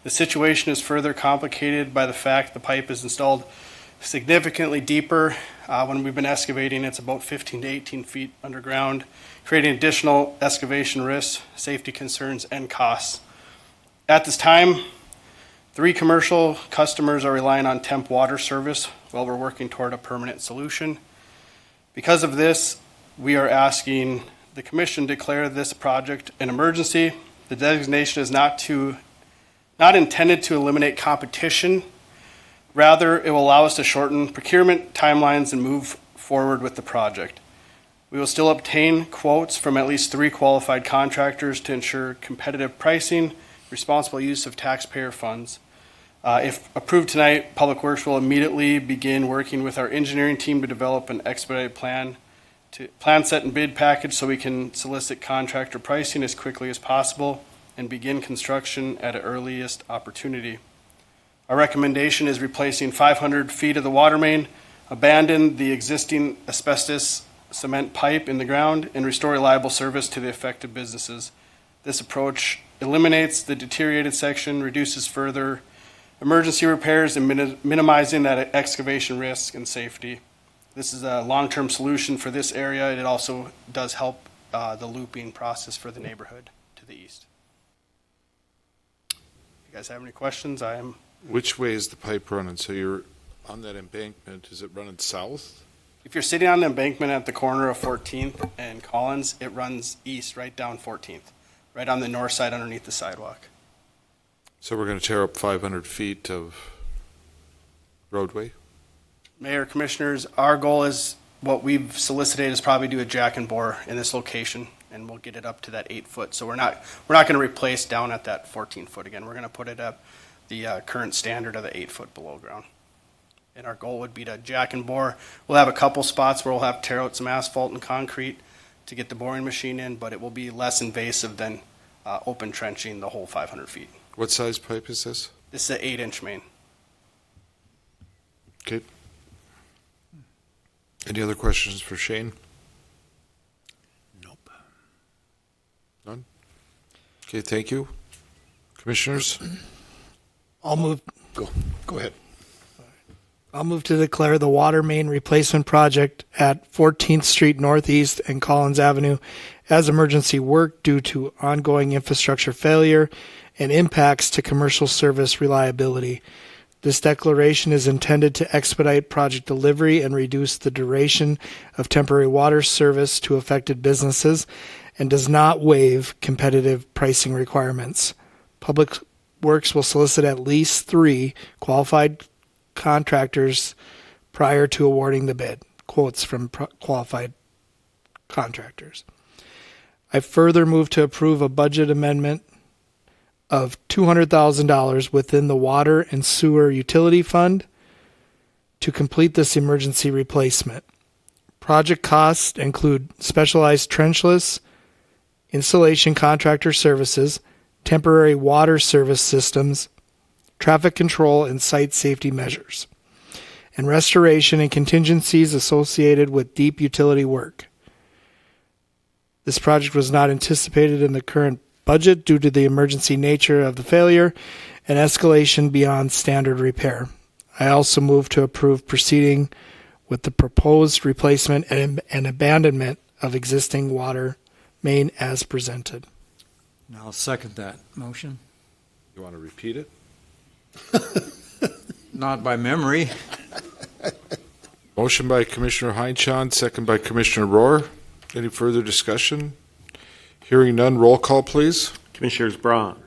The situation is further complicated by the fact the pipe is installed significantly deeper. When we've been excavating, it's about 15 to 18 feet underground, creating additional excavation risks, safety concerns, and costs. At this time, 3 commercial customers are relying on temp water service while we're working toward a permanent solution. Because of this, we are asking the commission to declare this project an emergency. The designation is not intended to eliminate competition. Rather, it will allow us to shorten procurement timelines and move forward with the project. We will still obtain quotes from at least 3 qualified contractors to ensure competitive pricing, responsible use of taxpayer funds. If approved tonight, Public Works will immediately begin working with our engineering team to develop an expedited plan set and bid package so we can solicit contractor pricing as quickly as possible and begin construction at an earliest opportunity. Our recommendation is replacing 500 feet of the water main, abandon the existing asbestos cement pipe in the ground, and restore reliable service to the affected businesses. This approach eliminates the deteriorated section, reduces further emergency repairs, and minimizing that excavation risk and safety. This is a long-term solution for this area. It also does help the looping process for the neighborhood to the east. If you guys have any questions, I am. Which way is the pipe running? So you're on that embankment, is it running south? If you're sitting on the embankment at the corner of 14th and Collins, it runs east right down 14th, right on the north side underneath the sidewalk. So we're going to tear up 500 feet of roadway? Mayor, Commissioners, our goal is, what we've solicited is probably do a jack and bore in this location, and we'll get it up to that 8 foot. So we're not going to replace down at that 14 foot again. We're going to put it at the current standard of the 8 foot below ground. And our goal would be to jack and bore. We'll have a couple spots where we'll have to tear out some asphalt and concrete to get the boring machine in, but it will be less invasive than open trenching the whole 500 feet. What size pipe is this? This is an 8-inch main. Okay. Any other questions for Shane? Nope. None? Okay, thank you. Commissioners? I'll move. Go ahead. I'll move to declare the water main replacement project at 14th Street Northeast and Collins Avenue as emergency work due to ongoing infrastructure failure and impacts to commercial service reliability. This declaration is intended to expedite project delivery and reduce the duration of temporary water service to affected businesses and does not waive competitive pricing requirements. Public Works will solicit at least 3 qualified contractors prior to awarding the bid. Quotes from qualified contractors. I further move to approve a budget amendment of $200,000 within the Water and Sewer Utility Fund to complete this emergency replacement. Project costs include specialized trenchless, installation contractor services, temporary water service systems, traffic control and site safety measures, and restoration and contingencies associated with deep utility work. This project was not anticipated in the current budget due to the emergency nature of the failure and escalation beyond standard repair. I also move to approve proceeding with the proposed replacement and abandonment of existing water main as presented. And I'll second that motion. You want to repeat it? Not by memory. Motion by Commissioner Heinchan, second by Commissioner Rohr. Any further discussion? Hearing none, roll call, please. Commissioners Braun,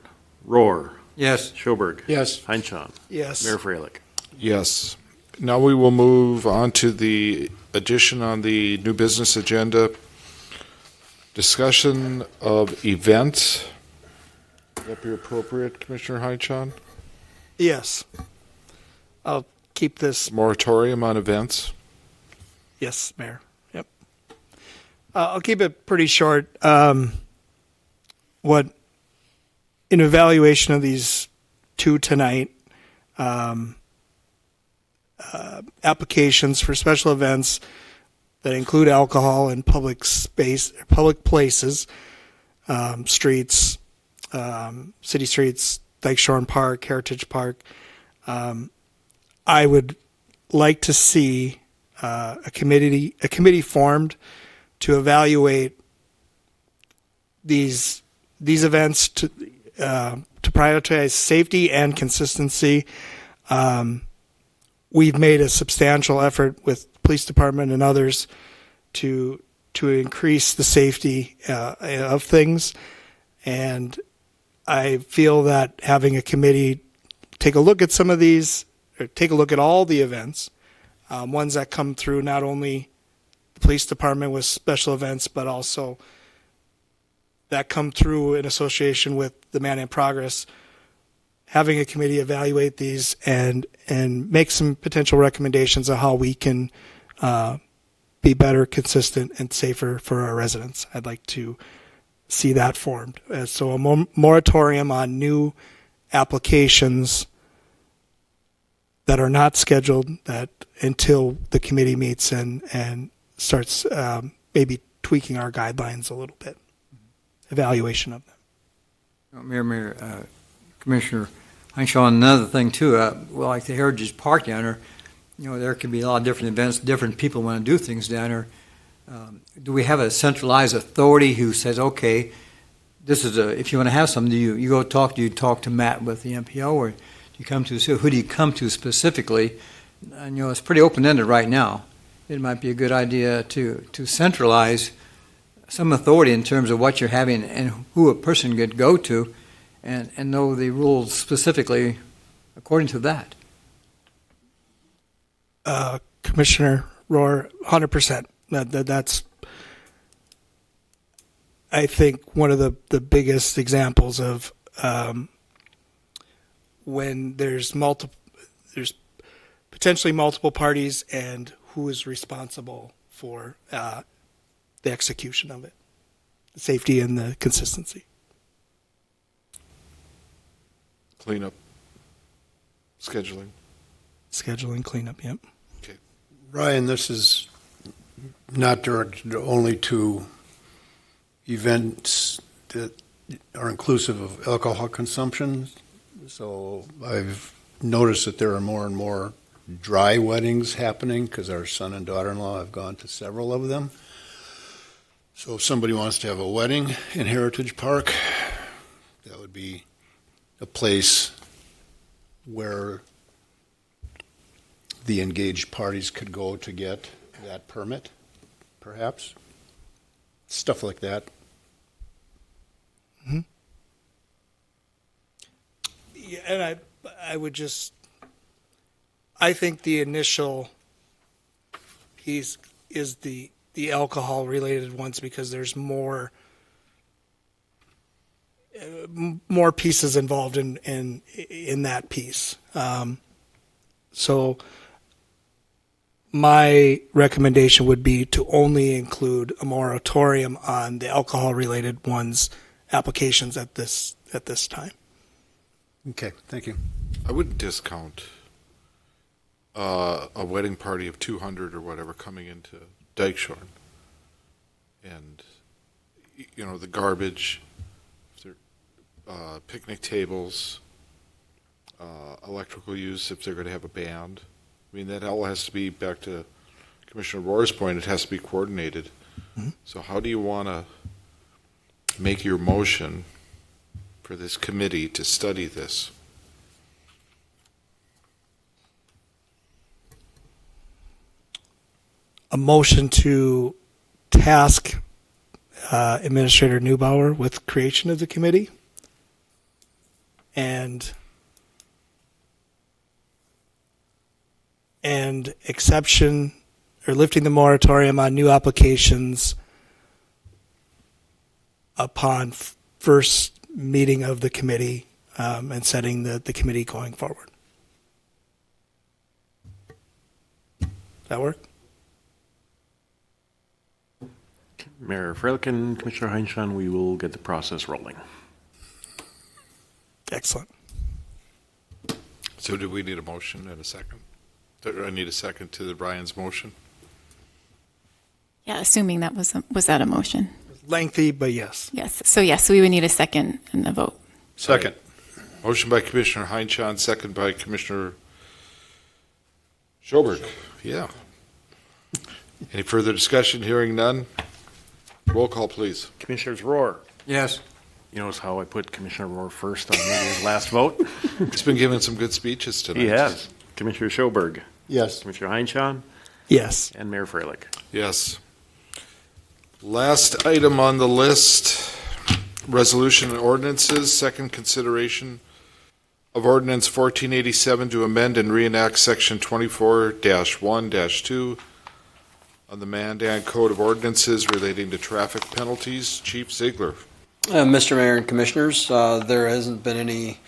Rohr, Yes. Schoberg, Yes. Heinchan, Yes. Mayor Freilich. Yes. Now we will move on to the addition on the new business agenda. Discussion of events. Would that be appropriate, Commissioner Heinchan? Yes. I'll keep this. Moratorium on events. Yes, Mayor. Yep. I'll keep it pretty short. What, in evaluation of these 2 tonight, applications for special events that include alcohol in public space, public places, streets, city streets, Dyke Shore Park, Heritage Park. I would like to see a committee formed to evaluate these events to prioritize safety and consistency. We've made a substantial effort with police department and others to increase the safety of things, and I feel that having a committee take a look at some of these, or take a look at all the events, ones that come through not only the police department with special events, but also that come through in association with the Man in Progress, having a committee evaluate these and make some potential recommendations of how we can be better, consistent, and safer for our residents. I'd like to see that formed. So a moratorium on new applications that are not scheduled, that until the committee meets and starts maybe tweaking our guidelines a little bit. Evaluation of them. Mayor, Commissioner Heinschel, another thing too, well, like the Heritage Park down there, there can be a lot of different events, different people want to do things down there. Do we have a centralized authority who says, okay, this is if you want to have something, do you talk to Matt with the MPO, or who do you come to specifically? And, it's pretty open-ended right now. It might be a good idea to centralize some authority in terms of what you're having and who a person could go to and know the rules specifically according to that. Commissioner Rohr, 100%. That's, I think, one of the biggest examples of when there's potentially multiple parties and who is responsible for the execution of it, the safety and the consistency. Cleanup. Scheduling, cleanup, yep. Okay. Ryan, this is not directed only to events that are inclusive of alcohol consumption. So I've noticed that there are more and more dry weddings happening because our son and daughter-in-law have gone to several of them. So if somebody wants to have a wedding in Heritage Park, that would be a place where the engaged parties could go to get that permit, perhaps. Stuff like that. Mm-hmm. Yeah, and I would just, I think the initial piece is the alcohol related ones, because there's more pieces involved in that piece. So my recommendation would be to only include a moratorium on the alcohol related ones applications at this time. Okay, thank you. I wouldn't discount a wedding party of 200 or whatever coming into Dyke Shore. And, the garbage, picnic tables, electrical use if they're going to have a band. I mean, that all has to be, back to Commissioner Rohr's point, it has to be coordinated. Mm-hmm. So how do you want to make your motion for this committee to study this? A motion to task Administrator Neubauer with creation of the committee and exception or lifting the moratorium on new applications upon first meeting of the committee and setting the committee going forward. That work? Mayor Freilich, Commissioner Heinschon, we will get the process rolling. Excellent. So do we need a motion and a second? I need a second to Brian's motion. Yeah, assuming that was that a motion? Lengthy, but yes. Yes. So yes, we would need a second and a vote. Second. Motion by Commissioner Heinchan, second by Commissioner Schoberg. Yeah. Any further discussion? Hearing none. Roll call, please. Commissioners Rohr. Yes. You notice how I put Commissioner Rohr first on maybe his last vote? He's been giving some good speeches tonight. He has. Commissioner Schoberg. Yes. Commissioner Heinchan. Yes. And Mayor Freilich. Yes. Last item on the list, resolution and ordinances, second consideration of ordinance 1487 to amend and reenact section 24-1-2 on the Mandan Code of Ordinances relating to traffic penalties. Chief Ziegler. Mr. Mayor and Commissioners, there hasn't been any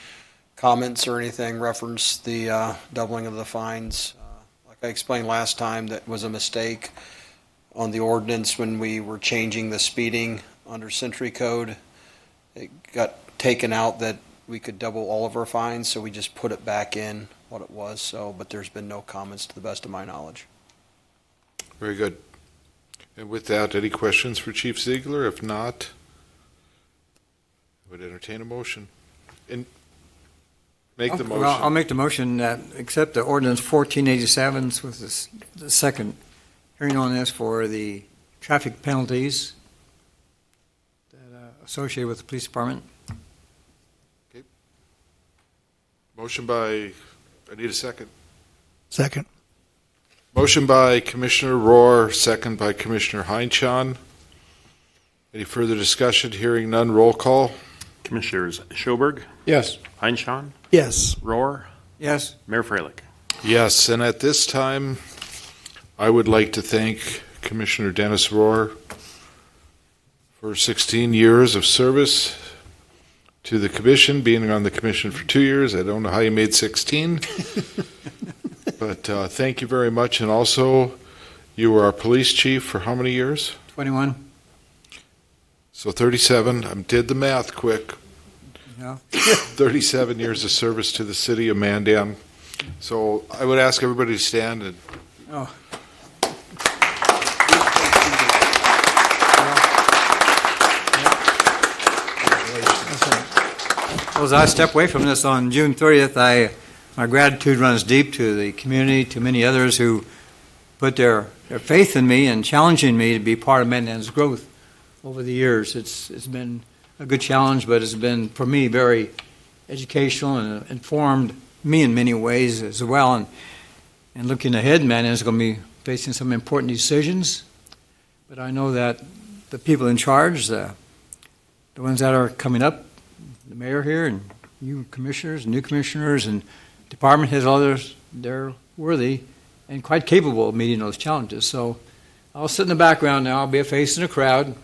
comments or anything reference the doubling of the fines. Like I explained last time, that was a mistake on the ordinance when we were changing the speeding under Century Code. It got taken out that we could double all of our fines, so we just put it back in what it was. So, but there's been no comments to the best of my knowledge. Very good. And with that, any questions for Chief Ziegler? If not, I would entertain a motion. And make the motion. Well, I'll make the motion that accept the ordinance 1487 with the second hearing on this for the traffic penalties that associated with the police department. Okay. Motion by, I need a second. Second. Motion by Commissioner Rohr, second by Commissioner Heinchan. Any further discussion? Hearing none, roll call. Commissioners Schoberg. Yes. Heinchan. Yes. Rohr. Yes. Mayor Freilich. Yes, and at this time, I would like to thank Commissioner Dennis Rohr for 16 years of service to the commission, being on the commission for 2 years. I don't know how you made 16. But thank you very much. And also, you were our police chief for how many years? 21. So 37. I did the math quick. Yeah. 37 years of service to the city of Mandan. So I would ask everybody to stand and Oh. Well, as I step away from this on June 30th, my gratitude runs deep to the community, to many others who put their faith in me and challenging me to be part of Mandan's growth over the years. It's been a good challenge, but it's been, for me, very educational and informed me in many ways as well. And looking ahead, Mandan's going to be facing some important decisions. But I know that the people in charge, the ones that are coming up, the mayor here and you commissioners, new commissioners, and department heads, others, they're worthy and quite capable of meeting those challenges. So I'll sit in the background now. I'll be a face in a crowd.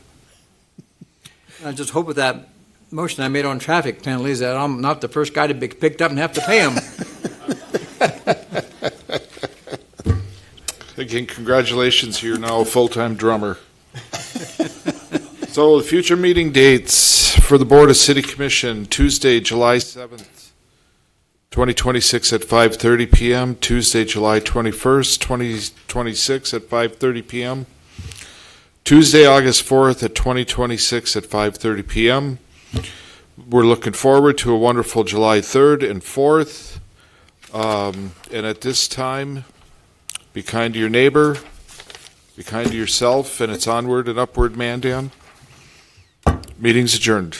I just hope with that motion I made on traffic penalties that I'm not the first guy to be picked up and have to pay them. again, congratulations. You're now a full-time drummer. So the future meeting dates for the Board of City Commission, Tuesday, July 7th, 2026 at 5:30 p.m., Tuesday, July 21st, 2026 at 5:30 p.m., Tuesday, August 4th at 2026 at 5:30 p.m. We're looking forward to a wonderful July 3rd and 4th. And at this time, be kind to your neighbor, be kind to yourself, and it's onward and upward, Mandan. Meeting's adjourned.